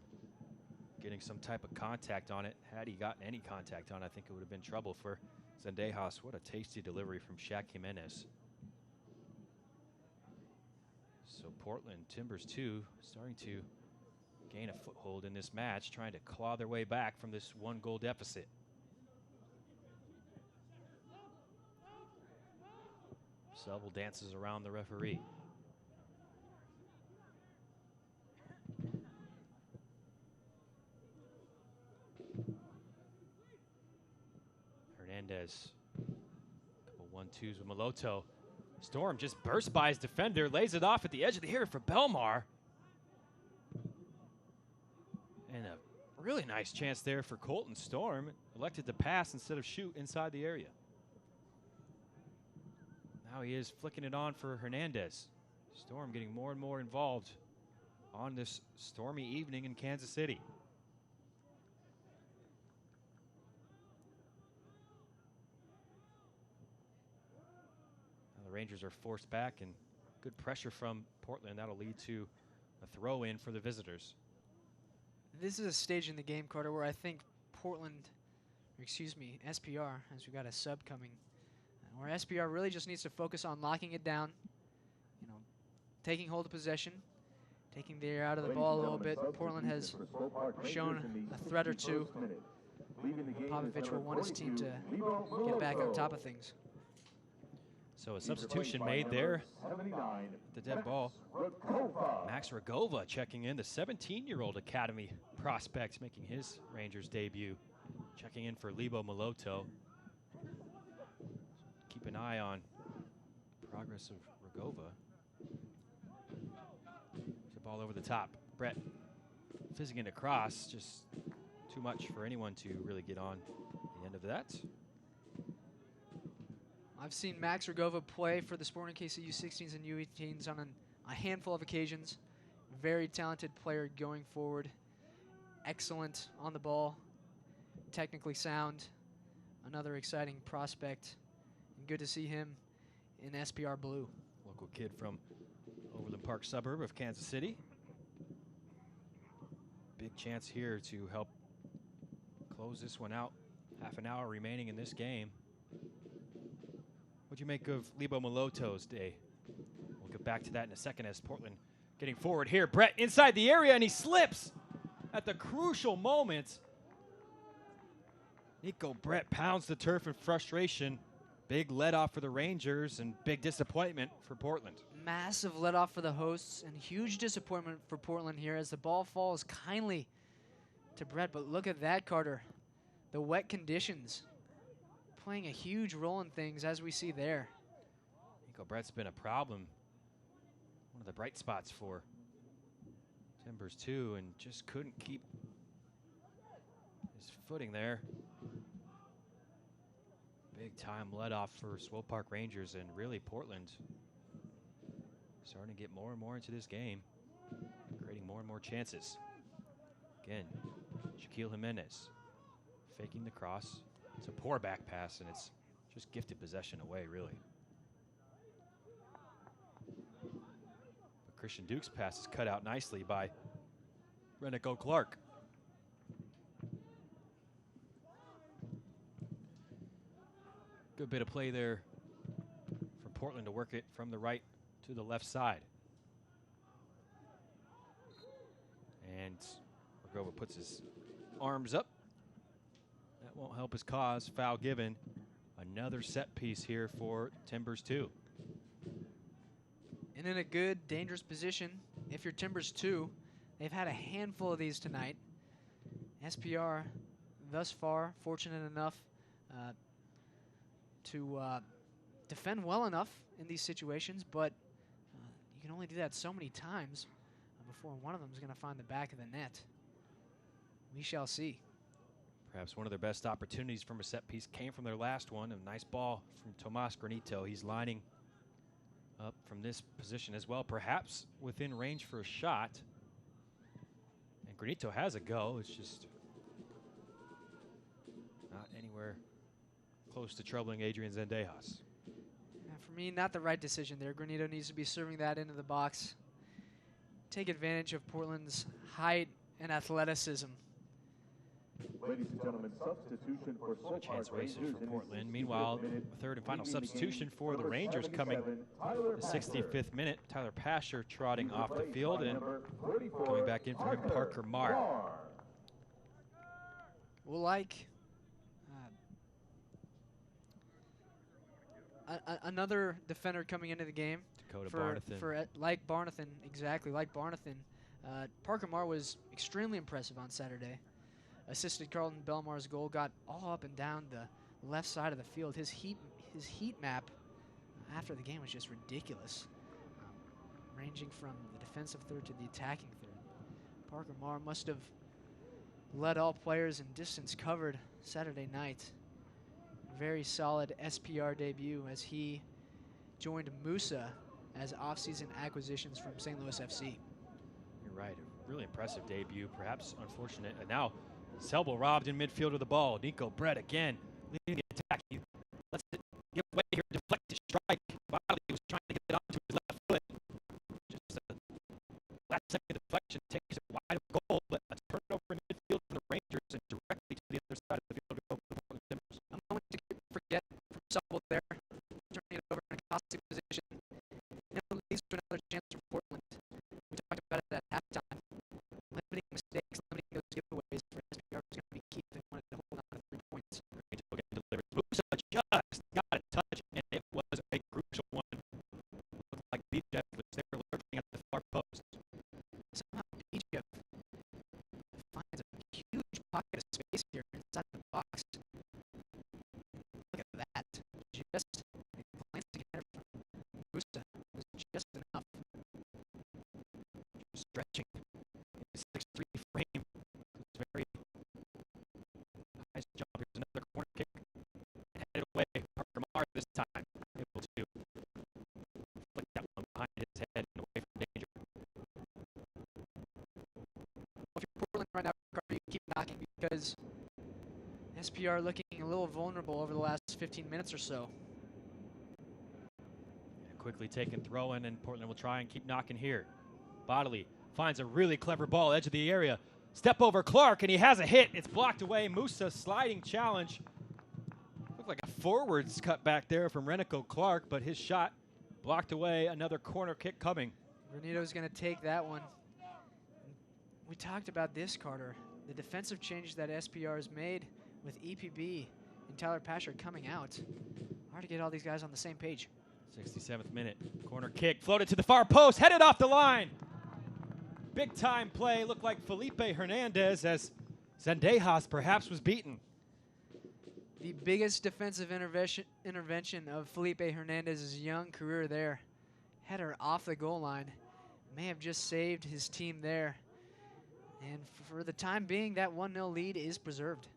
[SPEAKER 1] getting some type of contact on it. Had he gotten any contact on it, I think it would have been trouble for Zendejas. What a tasty delivery from Shaq Jimenez. So Portland Timbers 2 starting to gain a foothold in this match, trying to claw their way back from this 1-goal deficit. Sobel dances around the referee. Hernandez, couple 1-2s with Moloto. Storm just bursts by his defender, lays it off at the edge of the area for Belmar. And a really nice chance there for Colton. Storm elected to pass instead of shoot inside the area. Now he is flicking it on for Hernandez. Storm getting more and more involved on this stormy evening in Kansas City. Now the Rangers are forced back, and good pressure from Portland. That'll lead to A throw in for the visitors.
[SPEAKER 2] This is a stage in the game, Carter, where I think Portland, or excuse me, SPR, as we got a sub coming, where SPR really just needs to focus on locking it down, you know, taking hold of possession, taking the air out of the ball a little bit. Portland has shown a threat or two. Popovich will want his team to get back on top of things.
[SPEAKER 1] So a substitution made there. The dead ball. Max Rogova checking in, the 17-year-old academy prospect making his Rangers debut. Checking in for Libo Moloto. Keep an eye on progress of Rogova. The ball over the top. Brett fizzing it across, just too much for anyone to really get on the end of that.
[SPEAKER 2] I've seen Max Rogova play for the Sporting KC U16s and U18s on a handful of occasions. Very talented player going forward. Excellent on the ball. Technically sound. Another exciting prospect. And good to see him in SPR blue.
[SPEAKER 1] Local kid from Overland Park suburb of Kansas City. Big chance here to help close this one out. Half an hour remaining in this game. What'd you make of Libo Moloto's day? We'll get back to that in a second as Portland getting forward here. Brett inside the area, and he slips at the crucial moment. Nico Brett pounds the turf in frustration. Big let-off for the Rangers and big disappointment for Portland.
[SPEAKER 2] Massive let-off for the hosts and huge disappointment for Portland here as the ball falls kindly to Brett. But look at that, Carter. The wet conditions playing a huge role in things, as we see there.
[SPEAKER 1] Nico Brett's been a problem. One of the bright spots for Timbers too, and just couldn't keep his footing there. Big time let off for Swope Park Rangers, and really Portland starting to get more and more into this game, creating more and more chances. Again, Shaquille Jimenez faking the cross. It's a poor back pass, and it's just gifted possession away, really. But Christian Duke's pass is cut out nicely by Renico Clark. Good bit of play there for Portland to work it from the right to the left side. And Rogova puts his arms up. That won't help his cause. Foul given. Another set piece here for Timbers 2.
[SPEAKER 2] And in a good, dangerous position, if you're Timbers 2, they've had a handful of these tonight. SPR, thus far, fortunate enough to defend well enough in these situations, but you can only do that so many times before one of them is going to find the back of the net. We shall see.
[SPEAKER 1] Perhaps one of their best opportunities from a set piece came from their last one. A nice ball from Tomas Granito. He's lining up from this position as well, perhaps within range for a shot. And Granito has a go. It's just not anywhere close to troubling Adrian Zendejas.
[SPEAKER 2] For me, not the right decision there. Granito needs to be serving that into the box. Take advantage of Portland's height and athleticism.
[SPEAKER 3] Ladies and gentlemen, substitution for Swope
[SPEAKER 1] Chance
[SPEAKER 3] Park
[SPEAKER 1] wasted
[SPEAKER 3] Rangers
[SPEAKER 1] for
[SPEAKER 3] in
[SPEAKER 1] Portland.
[SPEAKER 3] his
[SPEAKER 1] Meanwhile,
[SPEAKER 3] 65th minute,
[SPEAKER 1] third and final
[SPEAKER 3] leaving the
[SPEAKER 1] substitution
[SPEAKER 3] game,
[SPEAKER 1] for the
[SPEAKER 3] number
[SPEAKER 1] Rangers coming
[SPEAKER 3] 77,
[SPEAKER 1] the
[SPEAKER 3] Tyler
[SPEAKER 1] 65th minute. Tyler Pasher trotting
[SPEAKER 3] He's
[SPEAKER 1] off the
[SPEAKER 3] replaced
[SPEAKER 1] field,
[SPEAKER 3] by
[SPEAKER 1] and
[SPEAKER 3] number 44,
[SPEAKER 1] going back in for him, Parker Marr.
[SPEAKER 2] Well, like another defender coming into the game.
[SPEAKER 1] Dakota Barnathan.
[SPEAKER 2] Like Barnathan, exactly, like Barnathan. Parker Marr was extremely impressive on Saturday. Assisted Carlton Belmar's goal, got all up and down the left side of the field. His heat map after the game was just ridiculous, ranging from the defensive third to the attacking third. Parker Marr must have led all players in distance covered Saturday night. Very solid SPR debut as he joined Musa as offseason acquisitions from St. Louis FC.
[SPEAKER 1] You're right, a really impressive debut, perhaps unfortunate. And now Selbel robbed in midfield of the ball. Nico Brett again leading the attack. He lets it give way here, deflected strike. Wiley was trying to get it onto his left foot. Just last second just got a touch, and it was a crucial one. Looked like BJF was there lurking at the far post.
[SPEAKER 2] Somehow BJF finds a huge pocket of space here inside the box. Look at that. Just glancing at it from Musa was just enough.
[SPEAKER 1] Stretching his 6'3" frame. It's very nice jump. Here's another corner kick. And headed away. Parker Mar this time able to flick that one behind his head and away from danger.
[SPEAKER 2] If you're Portland right now, you keep knocking because SPR looking a little vulnerable over the last 15 minutes or so.
[SPEAKER 1] Quickly taken throw in, and Portland will try and keep knocking here. Bodley finds a really clever ball, edge of the area. Step over Clark, and he has a hit. It's blocked away. Musa sliding challenge. Looked like a forwards cut back there from Renico Clark, but his shot blocked away. Another corner kick coming.
[SPEAKER 2] Renito's going to take that one. We talked about this, Carter. The defensive changes that SPR has made with EPB and Tyler Pasher coming out. Hard to get all these guys on the same page.
[SPEAKER 1] 67th minute. Corner kick floated to the far post, headed off the line. Big time play. Looked like Felipe Hernandez as Zendejas perhaps was beaten.
[SPEAKER 2] The biggest defensive intervention of Felipe Hernandez's young career there. Header off the goal line. May have just saved his team there. And for the time being, that 1-0 lead is preserved.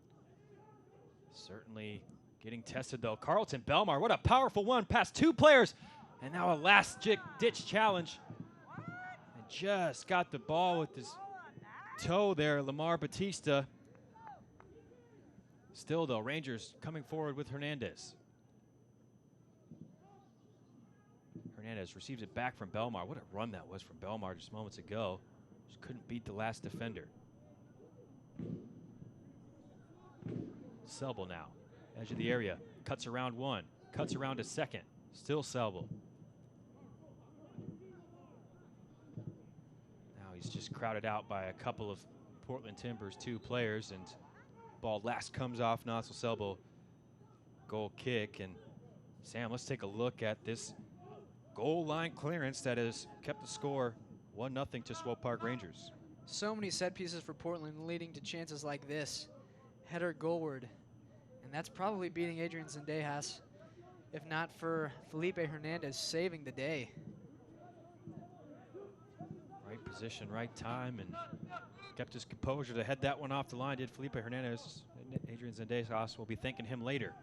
[SPEAKER 1] Certainly getting tested, though. Carlton Belmar, what a powerful one. Past two players. And now a last-ditch challenge. And just got the ball with his toe there, Lamar Batista. Still, though, Rangers coming forward with Hernandez. Hernandez receives it back from Belmar. What a run that was from Belmar just moments ago. Just couldn't beat the last defender. Selbel now. Edge of the area. Cuts around one. Cuts around a second. Still Selbel. Now he's just crowded out by a couple of Portland Timbers, two players, and ball last comes off Nassel Selbel. Goal kick. And Sam, let's take a look at this goal line clearance that has kept the score 1-0 to Swope Park Rangers.
[SPEAKER 2] So many set pieces for Portland leading to chances like this. Header goalward. And that's probably beating Adrian Zendejas, if not for Felipe Hernandez saving the day.
[SPEAKER 1] Right position, right time, and kept his composure to head that one off the line. Did Felipe Hernandez. Adrian Zendejas will be thanking him later.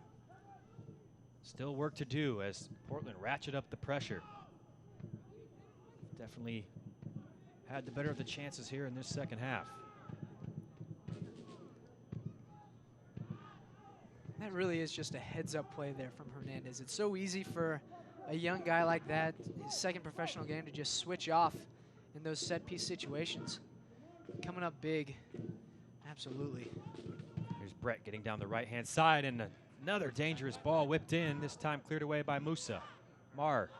[SPEAKER 1] Still work to do as Portland ratchet up the pressure. Definitely had the better of the chances here in this second half.
[SPEAKER 2] That really is just a heads-up play there from Hernandez. It's so easy for a young guy like that, his second professional game, to just switch off in those set-piece situations. Coming up big, absolutely.
[SPEAKER 1] Here's Brett getting down the right-hand side, and another dangerous ball whipped in, this time cleared away by Musa. Mar,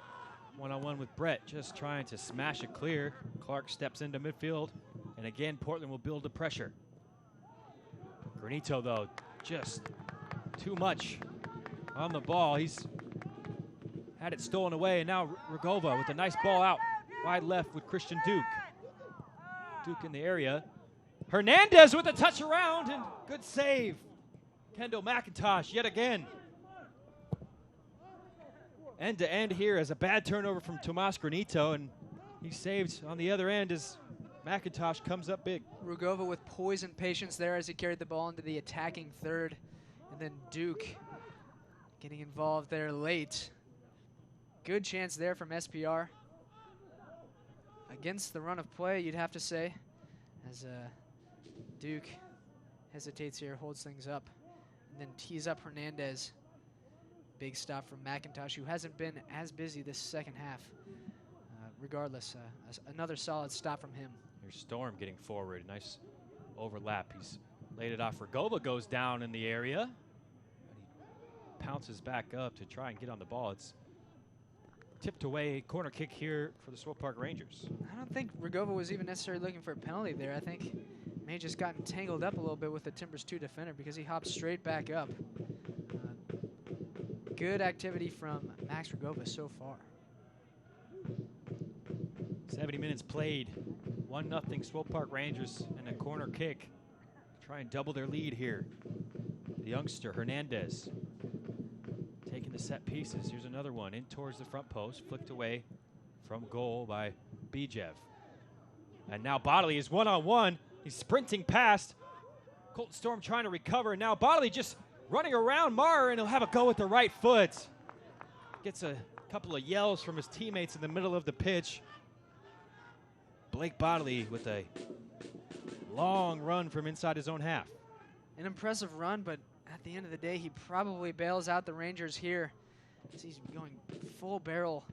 [SPEAKER 1] one-on-one with Brett, just trying to smash it clear. Clark steps into midfield, and again, Portland will build the pressure. Granito, though, just too much on the ball. He's had it stolen away, and now Rugova with a nice ball out wide left with Christian Duke. Duke in the area. Hernandez with a touch around, and good save. Kendall McIntosh yet again. End to end here as a bad turnover from Tomas Granito, and he saved on the other end as McIntosh comes up big.
[SPEAKER 2] Rugova with poise and patience there as he carried the ball into the attacking third. And then Duke getting involved there late. Good chance there from SPR. Against the run of play, you'd have to say, as Duke hesitates here, holds things up, and then tees up Hernandez. Big stop from McIntosh, who hasn't been as busy this second half. Regardless, another solid stop from him.
[SPEAKER 1] Here's Storm getting forward. Nice overlap. He's laid it off. Rugova goes down in the area. He pounces back up to try and get on the ball. It's tipped away. Corner kick here for the Swope Park Rangers.
[SPEAKER 2] I don't think Rugova was even necessarily looking for a penalty there. I think may have just gotten tangled up a little bit with the Timbers 2 defender because he hopped straight back up. good activity from Max Rogova so far.
[SPEAKER 1] 70 minutes played. 1-0 Swope Park Rangers and a corner kick. Try and double their lead here. The youngster, Hernandez, taking the set pieces. Here's another one in towards the front post, flicked away from goal by Bijev. And now Bodley is one-on-one. He's sprinting past. Colton Storm trying to recover, and now Bodley just running around Maher, and he'll have a go with the right foot. Gets a couple of yells from his teammates in the middle of the pitch. Blake Bodley with a long run from inside his own half.
[SPEAKER 2] An impressive run, but at the end of the day, he probably bails out the Rangers here as he's going full barrel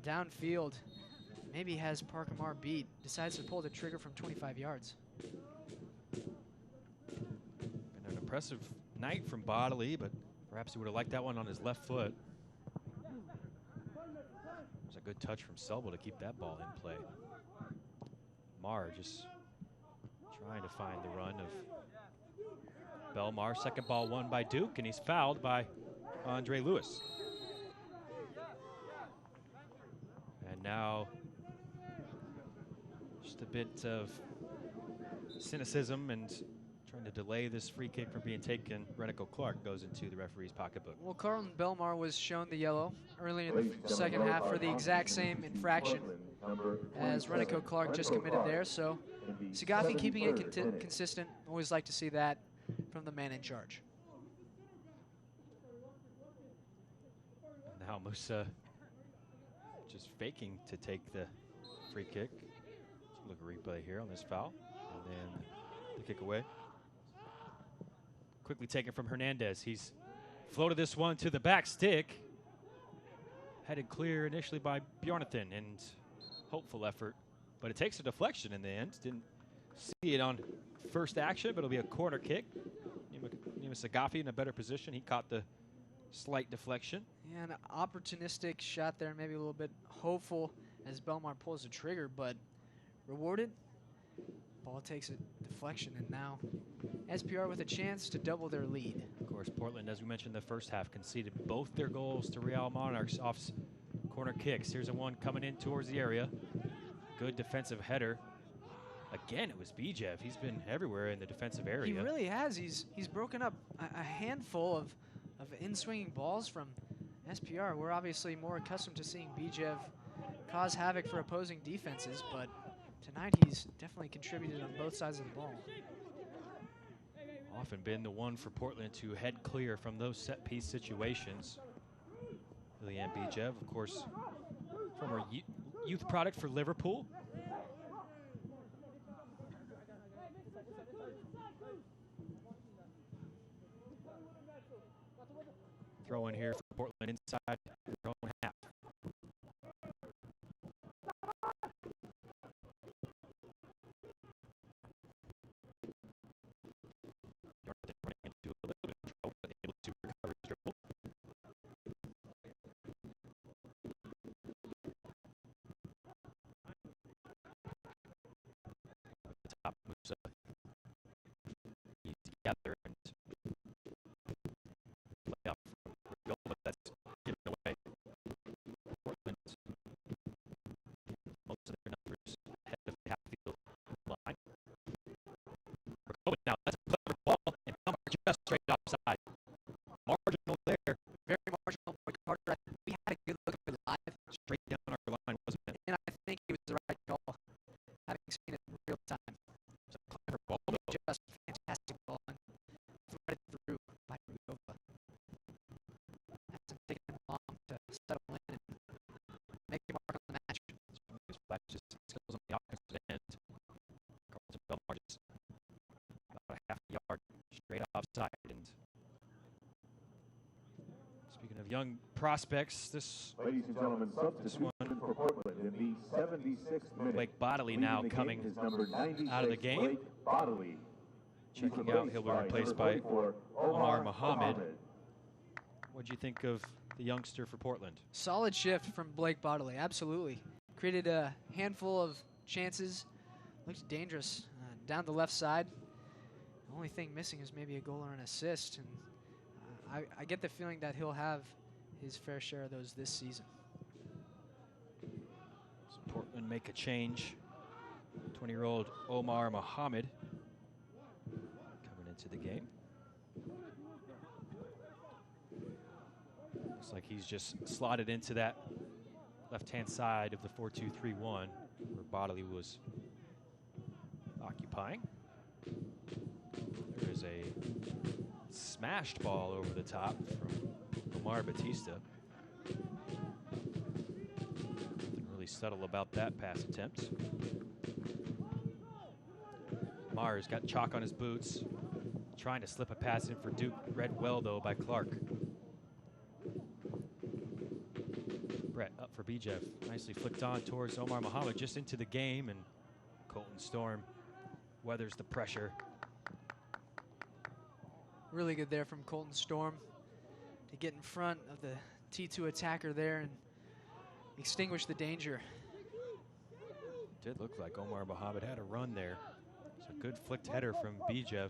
[SPEAKER 2] downfield. Maybe has Parker Maher beat, decides to pull the trigger from 25 yards.
[SPEAKER 1] Been an impressive night from Bodley, but perhaps he would have liked that one on his left foot. It was a good touch from Selbo to keep that ball in play. Maher just trying to find the run of Belmar. Second ball won by Duke, and he's fouled by Andre Lewis. And now just a bit of cynicism and trying to delay this free kick from being taken. Renico Clark goes into the referee's pocketbook.
[SPEAKER 2] Well, Carlton Belmar was shown the yellow early in the second half for the exact same infraction as Renico Clark just committed there. So Sagafi keeping it consistent. Always like to see that from the man in charge.
[SPEAKER 1] Now Musa just faking to take the free kick. Let's look at replay here on this foul. And then the kick away. Quickly taken from Hernandez. He's floated this one to the back stick. Headed clear initially by Bjarnathan, and hopeful effort. But it takes a deflection in the end. Didn't see it on first action, but it'll be a corner kick. Nima Sagafi in a better position. He caught the slight deflection.
[SPEAKER 2] Yeah, an opportunistic shot there, maybe a little bit hopeful as Belmar pulls the trigger, but rewarded. Ball takes a deflection, and now SPR with a chance to double their lead.
[SPEAKER 1] Of course, Portland, as we mentioned in the first half, conceded both their goals to Real Monarchs off corner kicks. Here's a one coming in towards the area. Good defensive header. Again, it was Bijev. He's been everywhere in the defensive area.
[SPEAKER 2] He really has. He's broken up a handful of in-swinging balls from SPR. We're obviously more accustomed to seeing Bijev cause havoc for opposing defenses, but tonight he's definitely contributed on both sides of the ball.
[SPEAKER 1] Often been the one for Portland to head clear from those set-piece situations. Ilian Bijev, of course, former youth product for Liverpool. Throw in here for Portland inside their own half. Running into a little bit of trouble, but able to recover his dribble. At the top, Musa. He's together and play off goal, but that's given away. Portland, most of their numbers ahead of the half-field line. Now, that's a clever ball, and just straight offside. Marginal there.
[SPEAKER 2] Very marginal. Carter, we had a good look at it live.
[SPEAKER 1] Straight down our line, wasn't it?
[SPEAKER 2] And I think it was the right call, having seen it in real time.
[SPEAKER 1] It's a clever ball, though.
[SPEAKER 2] Just fantastic ball and threaded through by Rugova. Hasn't taken him long to settle in and make a mark on the match.
[SPEAKER 1] His flashes skills on the offensive end. Carlton Belmar just about a half yard straight offside. And speaking of young prospects, this
[SPEAKER 3] Ladies and gentlemen, substitution for Portland in the 76th minute.
[SPEAKER 1] Blake Bodley now coming out of the game.
[SPEAKER 3] Blake Bodley.
[SPEAKER 1] Checking out, he'll be replaced by Omar Mohammed. What do you think of the youngster for Portland?
[SPEAKER 2] Solid shift from Blake Bodley, absolutely. Created a handful of chances. Looked dangerous down the left side. The only thing missing is maybe a goal or an assist. And I get the feeling that he'll have his fair share of those this season.
[SPEAKER 1] So Portland make a change. 20-year-old Omar Mohammed coming into the game. Looks like he's just slotted into that left-hand side of the 4-2-3-1 where Bodley was occupying. There is a smashed ball over the top from Omar Batista. Nothing really subtle about that pass attempt. Omar's got chalk on his boots, trying to slip a pass in for Duke. Read well, though, by Clark. Brett up for Bijev. Nicely flicked on towards Omar Mohammed, just into the game, and Colton Storm weathers the pressure.
[SPEAKER 2] Really good there from Colton Storm to get in front of the T2 attacker there and extinguish the danger.
[SPEAKER 1] It did look like Omar Mohammed had a run there. It's a good flicked header from Bijev.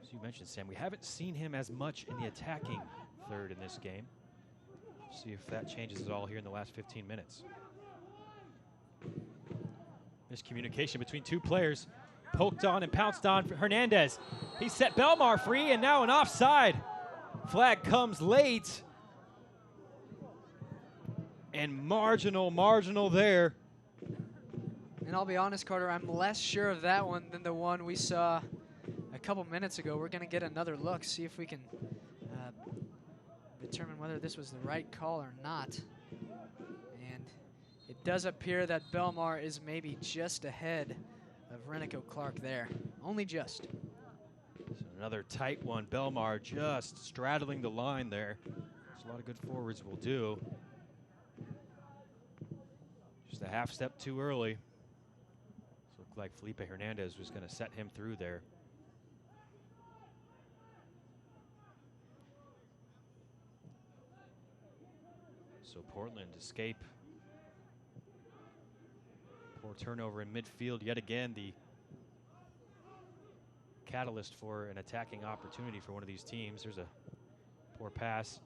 [SPEAKER 1] As you mentioned, Sam, we haven't seen him as much in the attacking third in this game. See if that changes at all here in the last 15 minutes. Miscommunication between two players. Poked on and pounced on for Hernandez. He set Belmar free, and now an offside. Flag comes late. And marginal there.
[SPEAKER 2] And I'll be honest, Carter, I'm less sure of that one than the one we saw a couple minutes ago. We're going to get another look, see if we can determine whether this was the right call or not. And it does appear that Belmar is maybe just ahead of Renico Clark there. Only just.
[SPEAKER 1] So another tight one. Belmar just straddling the line there. There's a lot of good forwards will do. Just a half step too early. So it looked like Felipe Hernandez was going to set him through there. So Portland escape. Poor turnover in midfield yet again. The catalyst for an attacking opportunity for one of these teams. There's a poor pass.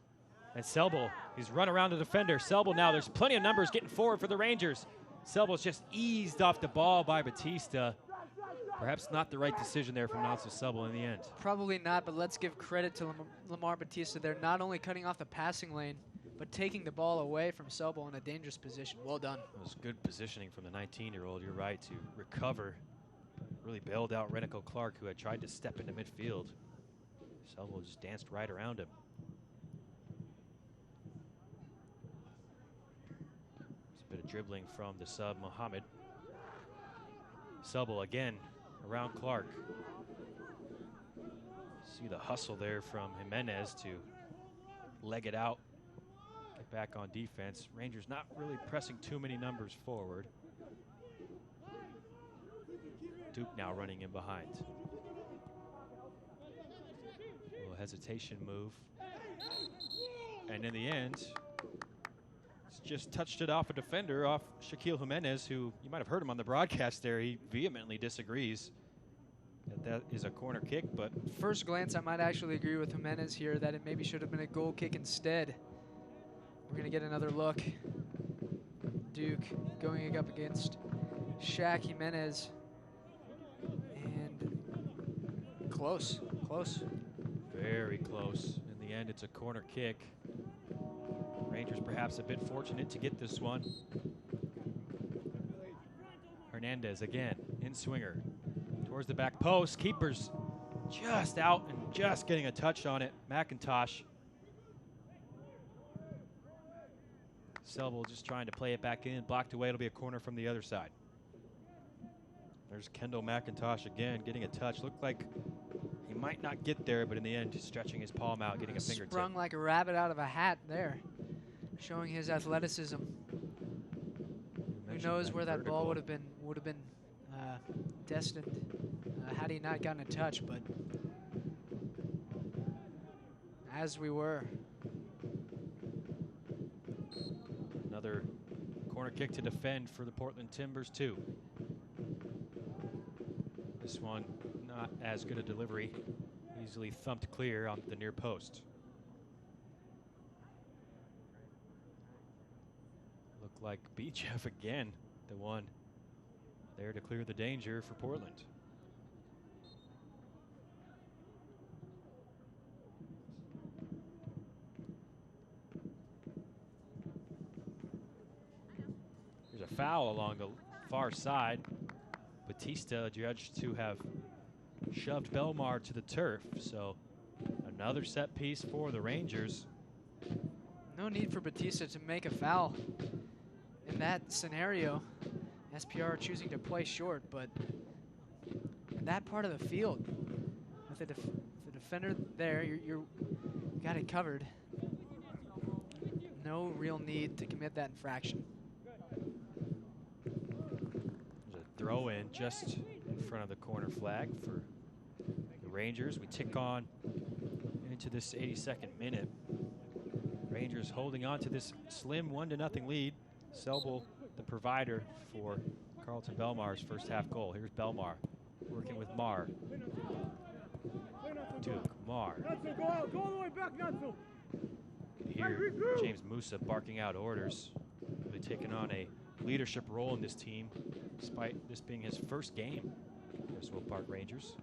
[SPEAKER 1] And Selbel, he's run around the defender. Selbel now, there's plenty of numbers getting forward for the Rangers. Selbel's just eased off the ball by Batista. Perhaps not the right decision there from Natsu Selbel in the end.
[SPEAKER 2] Probably not, but let's give credit to Lamar Batista. They're not only cutting off the passing lane, but taking the ball away from Selbel in a dangerous position. Well done.
[SPEAKER 1] It was good positioning from the 19-year-old, you're right, to recover. Really bailed out Renico Clark, who had tried to step into midfield. Selbel just danced right around him. There's a bit of dribbling from the sub, Mohammed. Selbel again around Clark. See the hustle there from Jimenez to leg it out. Get back on defense. Rangers not really pressing too many numbers forward. Duke now running in behind. A little hesitation move. And in the end, it's just touched it off a defender, off Shaquille Jimenez, who you might have heard him on the broadcast there. He vehemently disagrees that is a corner kick, but
[SPEAKER 2] first glance, I might actually agree with Jimenez here that it maybe should have been a goal kick instead. We're going to get another look. Duke going up against Shaq Jimenez. And close.
[SPEAKER 1] Very close. In the end, it's a corner kick. Rangers perhaps a bit fortunate to get this one. Hernandez again, in swinger. Towards the back post. Keeper's just out and just getting a touch on it. McIntosh. Selbel just trying to play it back in. Blocked away. It'll be a corner from the other side. There's Kendall McIntosh again, getting a touch. Looked like he might not get there, but in the end, stretching his palm out, getting a fingertip.
[SPEAKER 2] Sprung like a rabbit out of a hat there, showing his athleticism. Who knows where that ball would have been destined had he not gotten a touch, but as we were.
[SPEAKER 1] Another corner kick to defend for the Portland Timbers too. This one not as good a delivery. Easily thumped clear on the near post. like BJF again, the one there to clear the danger for Portland. There's a foul along the far side. Batista judged to have shoved Belmar to the turf, so another set piece for the Rangers.
[SPEAKER 2] No need for Batista to make a foul in that scenario. SPR choosing to play short, but in that part of the field, with the defender there, you got it covered. No real need to commit that infraction.
[SPEAKER 1] There's a throw in just in front of the corner flag for the Rangers. We tick on into this 82nd minute. Rangers holding on to this slim 1-0 lead. Selbel, the provider for Carlton Belmar's first half goal. Here's Belmar working with Marr. Duke, Marr.
[SPEAKER 7] Go all the way back, Natsu.
[SPEAKER 1] You can hear James Musa barking out orders. Really taking on a leadership role in this team, despite this being his first game for Swope Park Rangers.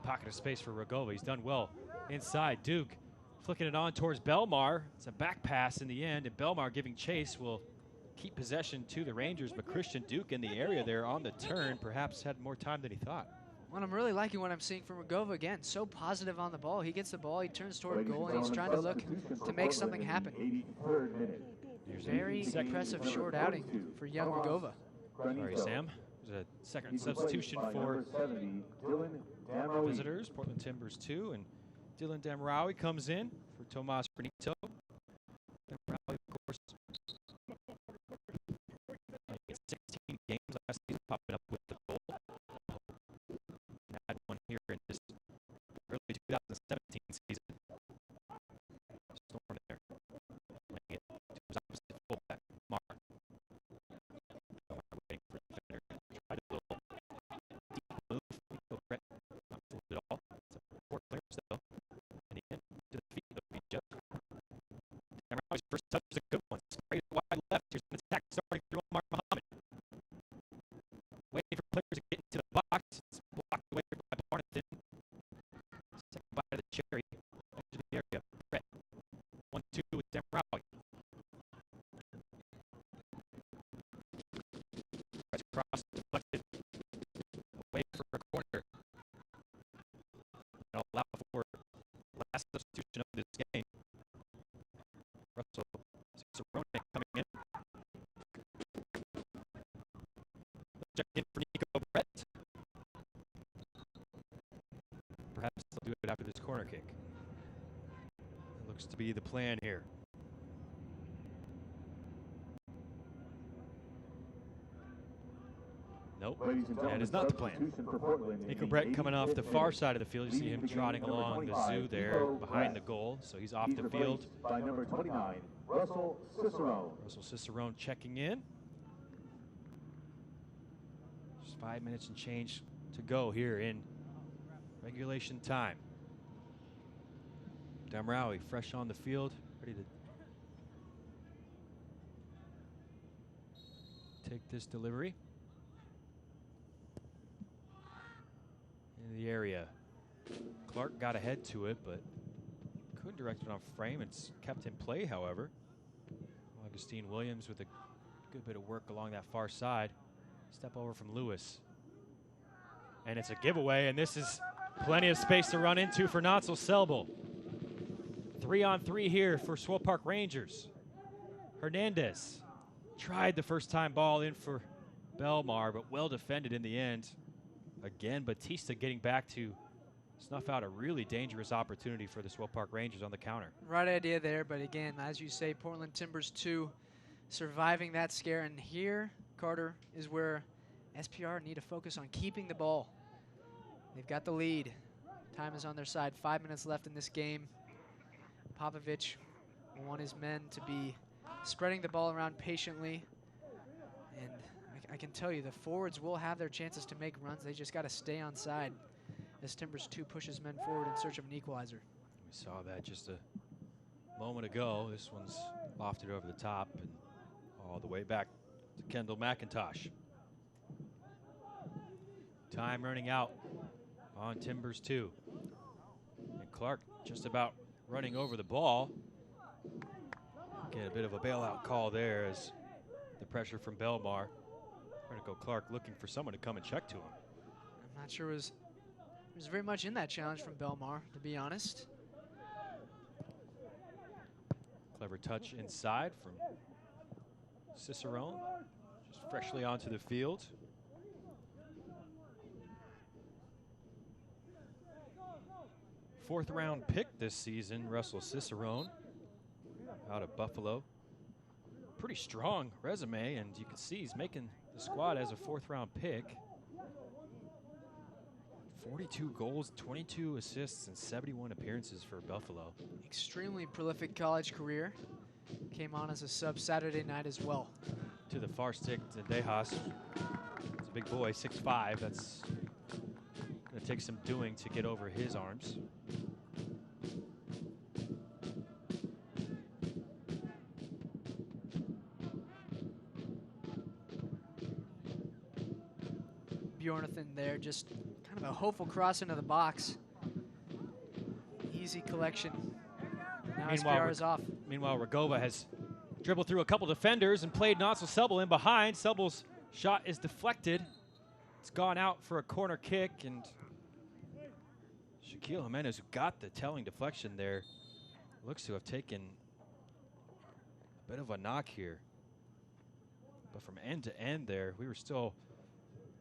[SPEAKER 1] Pocket of space for Rogova. He's done well inside. Duke flicking it on towards Belmar. It's a back pass in the end, and Belmar giving chase will keep possession to the Rangers, but Christian Duke in the area there on the turn perhaps had more time than he thought.
[SPEAKER 2] Well, I'm really liking what I'm seeing from Rogova again. So positive on the ball. He gets the ball, he turns toward goal, and he's trying to look to make something happen. Very impressive short outing for young Rogova.
[SPEAKER 1] Sorry, Sam. There's a second substitution for visitors, Portland Timbers 2, and Dylan Damraoui comes in for Tomas Granito. Damraoui, of course, in 16 games last season, popping up with the goal. Had one here in this early 2017 season. Storm there. Playing it to his opposite fullback, Marr. Waiting for the defender. Tried a little deep move. Brett not fooled at all. It's a poor player still. In the end, to the feet of BJ. Damraoui's first touch is a good one. Straight wide left. Here's an attack starting through Omar Mohammed. Waiting for players to get into the box. It's blocked away by Barnathan. Second bite of the cherry. Into the area. Brett. 1-2 with Damraoui. Tries to cross, deflected. Away for a corner. And allow for last substitution of this game. Russell Cicerone coming in. Check in for Nico Brett. Perhaps they'll do it after this corner kick. It looks to be the plan here. Nope, that is not the plan. Nico Brett coming off the far side of the field. You see him trotting along the zoo there behind the goal, so he's off the field.
[SPEAKER 3] By number 29, Russell Cicerone.
[SPEAKER 1] Russell Cicerone checking in. Just 5 minutes and change to go here in regulation time. Damraoui fresh on the field, ready to take this delivery. In the area. Clark got ahead to it, but couldn't direct it on frame. It's kept in play, however. Augustine Williams with a good bit of work along that far side. Step over from Lewis. And it's a giveaway, and this is plenty of space to run into for Natsal Selbel. 3-on-3 here for Swope Park Rangers. Hernandez tried the first time ball in for Belmar, but well defended in the end. Again, Batista getting back to snuff out a really dangerous opportunity for the Swope Park Rangers on the counter.
[SPEAKER 2] Right idea there, but again, as you say, Portland Timbers 2 surviving that scare. And here, Carter, is where SPR need to focus on keeping the ball. They've got the lead. Time is on their side. 5 minutes left in this game. Popovich will want his men to be spreading the ball around patiently. And I can tell you, the forwards will have their chances to make runs. They just got to stay on side as Timbers 2 pushes men forward in search of an equalizer.
[SPEAKER 1] We saw that just a moment ago. This one's lofted over the top and All the way back to Kendall McIntosh. Time running out on Timbers 2. And Clark just about running over the ball. Get a bit of a bailout call there as the pressure from Belmar. Critical Clark looking for someone to come and check to him.
[SPEAKER 2] I'm not sure it was very much in that challenge from Belmar, to be honest.
[SPEAKER 1] Clever touch inside from Cicerone. Just freshly onto the field. Fourth round pick this season, Russell Cicerone, out of Buffalo. Pretty strong resume, and you can see he's making the squad as a fourth round pick. 42 goals, 22 assists, and 71 appearances for Buffalo.
[SPEAKER 2] Extremely prolific college career. Came on as a sub Saturday night as well.
[SPEAKER 1] To the far stick, Zendejas. It's a big boy, 6'5". That's going to take some doing to get over his arms.
[SPEAKER 2] Bjornathan there, just kind of a hopeful cross into the box. Easy collection. Now SPR is off.
[SPEAKER 1] Meanwhile, Ragova has dribbled through a couple defenders and played Natsal Sebel in behind. Sebel's shot is deflected. It's gone out for a corner kick, and Shaquille Jimenez, who got the telling deflection there, looks to have taken a bit of a knock here. But from end to end there, we were still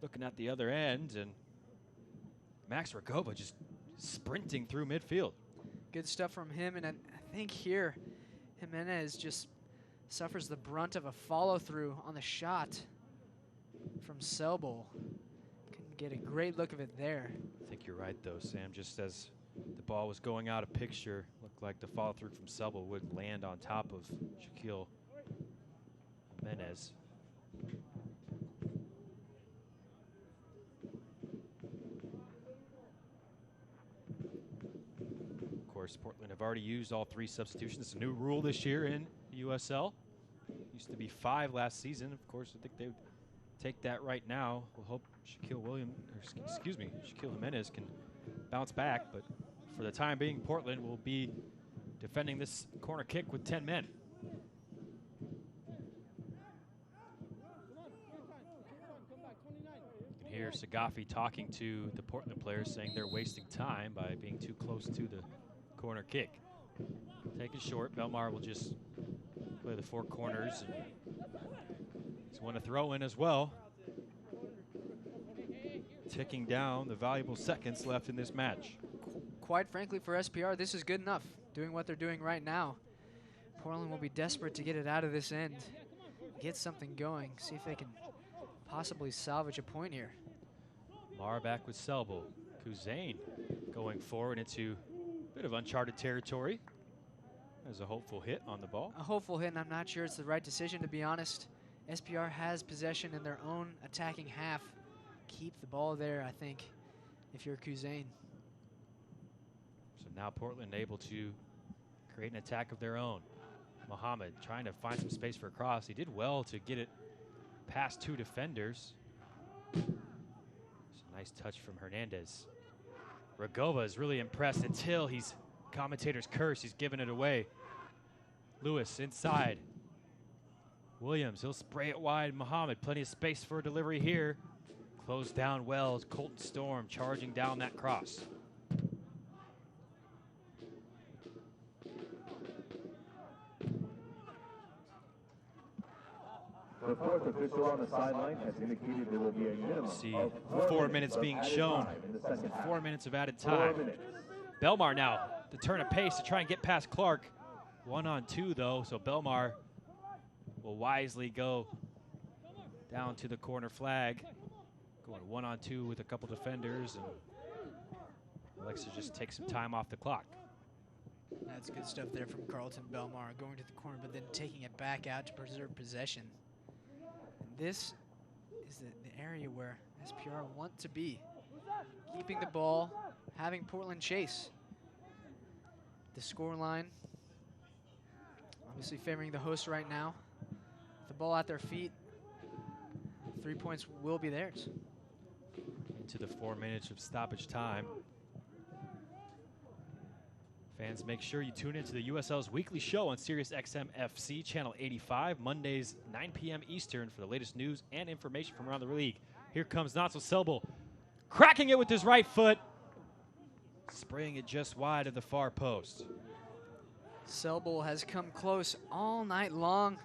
[SPEAKER 1] looking at the other end, and Max Ragova just sprinting through midfield.
[SPEAKER 2] Good stuff from him, and I think here Jimenez just suffers the brunt of a follow-through on the shot from Sebel. Couldn't get a great look of it there.
[SPEAKER 1] I think you're right, though, Sam. Just as the ball was going out of picture, looked like the follow-through from Sebel would land on top of Shaquille Jimenez. Of course, Portland have already used all 3 substitutions. It's a new rule this year in the USL. Used to be 5 last season. Of course, I think they would take that right now. We'll hope Shaquille Jimenez can bounce back. But for the time being, Portland will be defending this corner kick with 10 men. You can hear Sagafi talking to the Portland players, saying they're wasting time by being too close to the corner kick. Taken short. Belmar will just play the 4 corners. He's won a throw in as well. Ticking down the valuable seconds left in this match.
[SPEAKER 2] Quite frankly, for SPR, this is good enough. Doing what they're doing right now. Portland will be desperate to get it out of this end. Get something going. See if they can possibly salvage a point here.
[SPEAKER 1] Mar back with Selbel. Kuzain going forward into a bit of uncharted territory. There's a hopeful hit on the ball.
[SPEAKER 2] A hopeful hit, and I'm not sure it's the right decision, to be honest. SPR has possession in their own attacking half. Keep the ball there, I think, if you're Kuzain.
[SPEAKER 1] So now Portland able to create an attack of their own. Mohamed trying to find some space for a cross. He did well to get it past 2 defenders. It's a nice touch from Hernandez. Ragova is really impressed until he's commentator's curse. He's giving it away. Lewis inside. Williams, he'll spray it wide. Mohamed, plenty of space for a delivery here. Closed down well as Colton Storm charging down that cross.
[SPEAKER 3] The 4th official on the sideline has indicated there will be a minimum
[SPEAKER 1] See,
[SPEAKER 3] of
[SPEAKER 1] 4 minutes being shown. 4 minutes of added time. Belmar now to turn a pace to try and get past Clark. 1-on-2 though, so Belmar will wisely go down to the corner flag. Going 1-on-2 with a couple defenders, and Alexa just takes some time off the clock.
[SPEAKER 2] That's good stuff there from Carlton Belmar, going to the corner but then taking it back out to preserve possession. And this is the area where SPR want to be. Keeping the ball, having Portland chase. The scoreline obviously favoring the host right now. The ball at their feet. 3 points will be theirs.
[SPEAKER 1] Into the 4 minutes of stoppage time. Fans, make sure you tune into the USL's weekly show on Sirius XM FC Channel 85, Mondays, 9 p.m. Eastern, for the latest news and information from around the league. Here comes Natsal Selbel, cracking it with his right foot, spraying it just wide of the far post.
[SPEAKER 2] Selbel has come close all night long.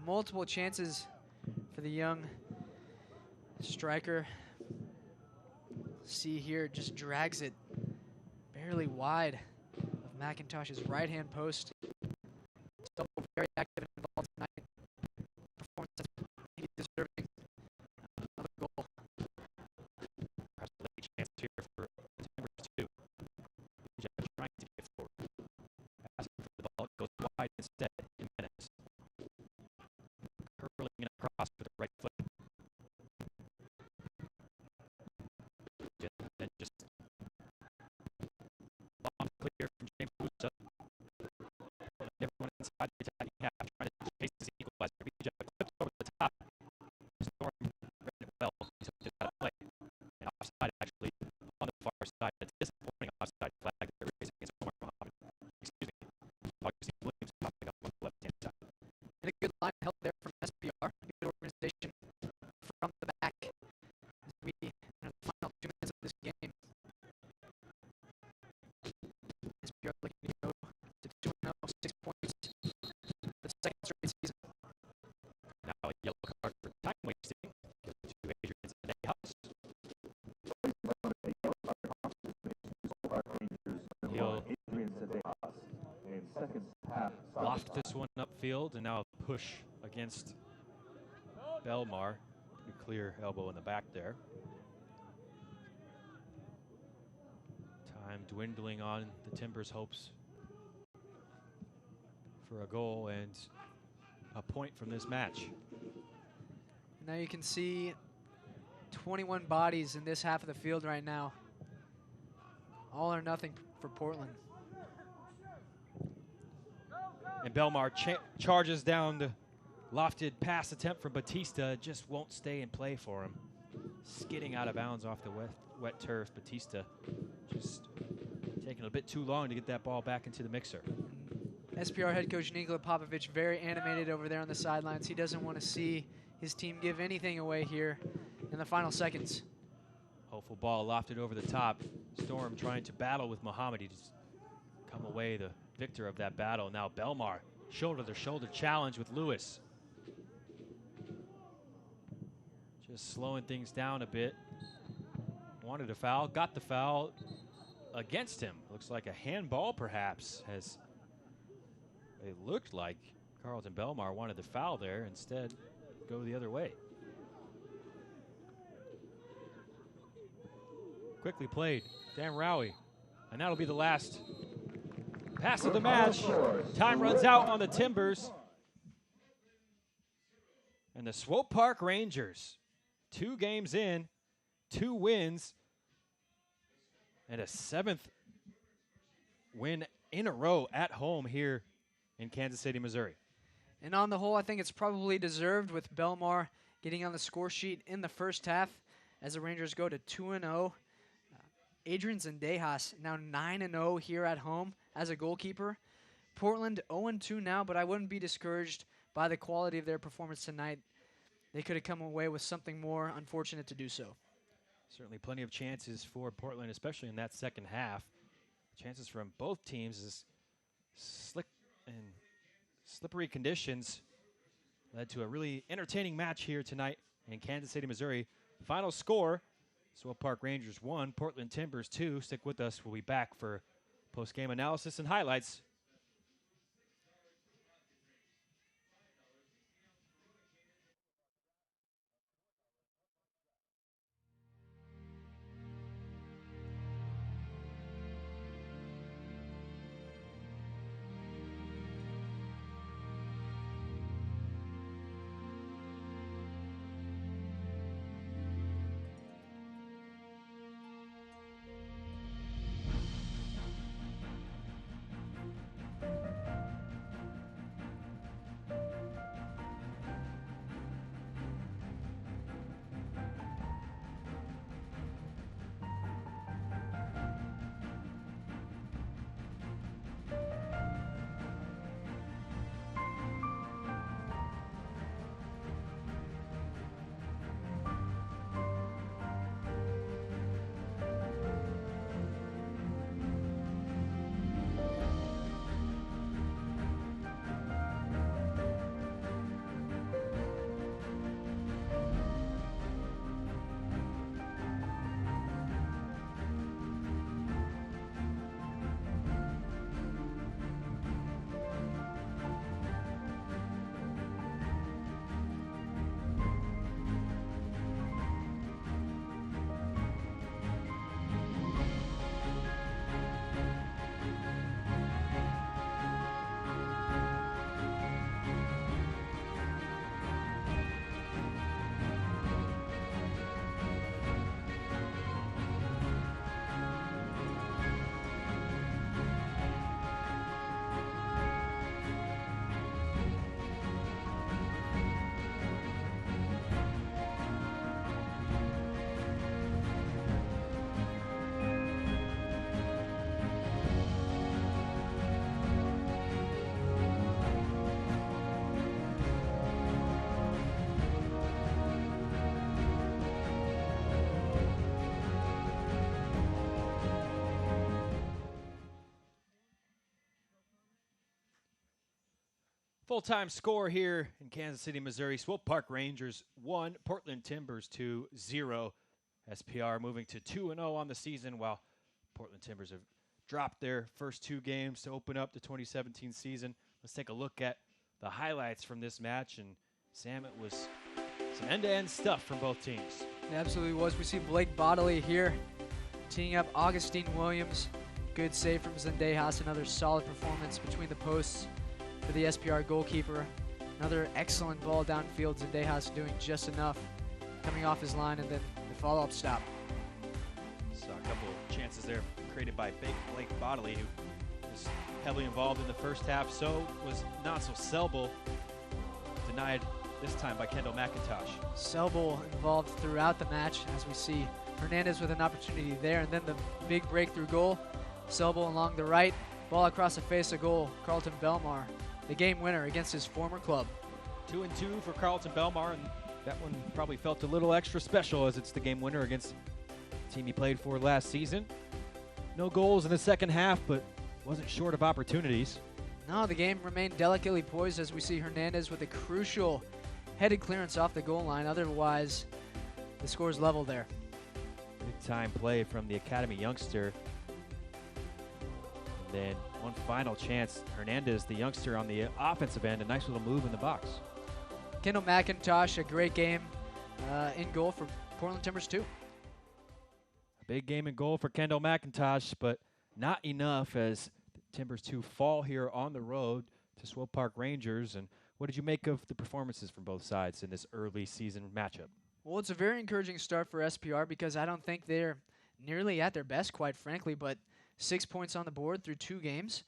[SPEAKER 2] Multiple chances for the young striker. See here, just drags it barely wide of McIntosh's right-hand post. Selbel very active and involved tonight. Performance that's maybe deserving of a goal.
[SPEAKER 1] Perhaps a late chance here for the Timbers too. Jeff trying to get forward. Asking for the ball, goes wide instead. Jimenez. Curling it across with the right foot. Then just bomb clear from James Busa. Everyone inside the attacking half trying to chase his equalizer. BJ clips over the top. Storm read it well. He took it out of play. And offside actually on the far side. A disappointing offside flag they're raising against Omar Mohammed. Excuse me. Augustine Williams popping up on the left-hand side.
[SPEAKER 2] And a good line help there from SPR. Good organization from the back. As we in the final 2 minutes of this game. SPR looking to go to 2-0, 6 points. The second straight season.
[SPEAKER 1] Now a yellow card for time wasting. Gives it to Adrian House. He'll loft this one upfield, and now a push against Belmar. Pretty clear elbow in the back there. Time dwindling on the Timbers' hopes for a goal and a point from this match.
[SPEAKER 2] Now you can see 21 bodies in this half of the field right now. All or nothing for Portland.
[SPEAKER 1] And Belmar charges down the lofted pass attempt from Batista. Just won't stay in play for him. Skidding out of bounds off the wet turf. Batista just taking a bit too long to get that ball back into the mixer.
[SPEAKER 2] SPR head coach Nikola Popovic very animated over there on the sidelines. He doesn't want to see his team give anything away here in the final seconds.
[SPEAKER 1] Hopeful ball lofted over the top. Storm trying to battle with Mohammed. He just come away the victor of that battle. Now Belmar, shoulder-to-shoulder challenge with Lewis. Just slowing things down a bit. Wanted a foul, got the foul against him. Looks like a handball perhaps, as it looked like Carlton Belmar wanted the foul there. Instead, go the other way. Quickly played, Dan Rowie. And that'll be the last pass of the match. Time runs out on the Timbers. And the Swope Park Rangers, 2 games in, 2 wins, and a 7th win in a row at home here in Kansas City, Missouri.
[SPEAKER 2] And on the whole, I think it's probably deserved, with Belmar getting on the score sheet in the first half as the Rangers go to 2-0. Adrian Zendejas now 9-0 here at home as a goalkeeper. Portland 0-2 now, but I wouldn't be discouraged by the quality of their performance tonight. They could have come away with something more, unfortunate to do so.
[SPEAKER 1] Certainly plenty of chances for Portland, especially in that second half. Chances from both teams as slick and slippery conditions led to a really entertaining match here tonight in Kansas City, Missouri. Final score, Swope Park Rangers 1, Portland Timbers 2. Stick with us. We'll be back for post-game analysis and highlights. Full-time score here in Kansas City, Missouri. Swope Park Rangers 1, Portland Timbers 2, 0. SPR moving to 2-0 on the season, while Portland Timbers have dropped their first 2 games to open up the 2017 season. Let's take a look at the highlights from this match. And Sam, it was some end-to-end stuff from both teams.
[SPEAKER 2] It absolutely was. We see Blake Bodley here teeing up Augustine Williams. Good save from Zendejas. Another solid performance between the posts for the SPR goalkeeper. Another excellent ball downfield. Zendejas doing just enough, coming off his line, and then the follow-up stop.
[SPEAKER 1] Saw a couple of chances there created by Blake Bodley, who was heavily involved in the first half. So was Natsel Selbel, denied this time by Kendall McIntosh.
[SPEAKER 2] Selbel involved throughout the match, as we see Hernandez with an opportunity there, and then the big breakthrough goal. Selbel along the right, ball across the face of goal. Carlton Belmar, the game winner against his former club.
[SPEAKER 1] 2-2 for Carlton Belmar, and that one probably felt a little extra special as it's the game winner against the team he played for last season. No goals in the second half, but wasn't short of opportunities.
[SPEAKER 2] No, the game remained delicately poised as we see Hernandez with a crucial headed clearance off the goal line. Otherwise, the score's level there.
[SPEAKER 1] Big time play from the academy youngster. And then one final chance. Hernandez, the youngster on the offensive end, a nice little move in the box.
[SPEAKER 2] Kendall McIntosh, a great game in goal for Portland Timbers too.
[SPEAKER 1] A big game in goal for Kendall McIntosh, but not enough as the Timbers 2 fall here on the road to Swope Park Rangers. And what did you make of the performances from both sides in this early season matchup?
[SPEAKER 2] Well, it's a very encouraging start for SPR because I don't think they're nearly at their best, quite frankly, but 6 points on the board through 2 games.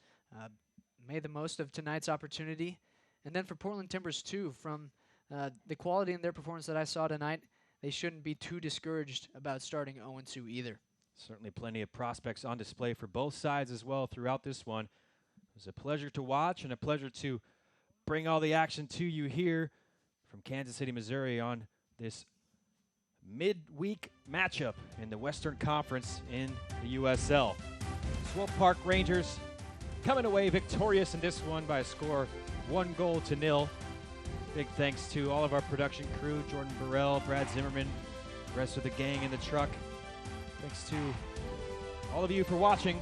[SPEAKER 2] Made the most of tonight's opportunity. And then for Portland Timbers too, from the quality in their performance that I saw tonight, they shouldn't be too discouraged about starting 0-2 either.
[SPEAKER 1] Certainly plenty of prospects on display for both sides as well throughout this one. It was a pleasure to watch and a pleasure to bring all the action to you here from Kansas City, Missouri on this midweek matchup in the Western Conference in the USL. Swope Park Rangers coming away victorious in this one by a score of 1-0. Big thanks to all of our production crew, Jordan Burrell, Brad Zimmerman, the rest of the gang in the truck. Thanks to all of you for watching.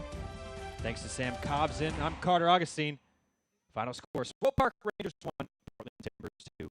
[SPEAKER 1] Thanks to Sam Cobson. I'm Carter Augustine. Final score, Swope Park Rangers 1, Portland Timbers 2-0.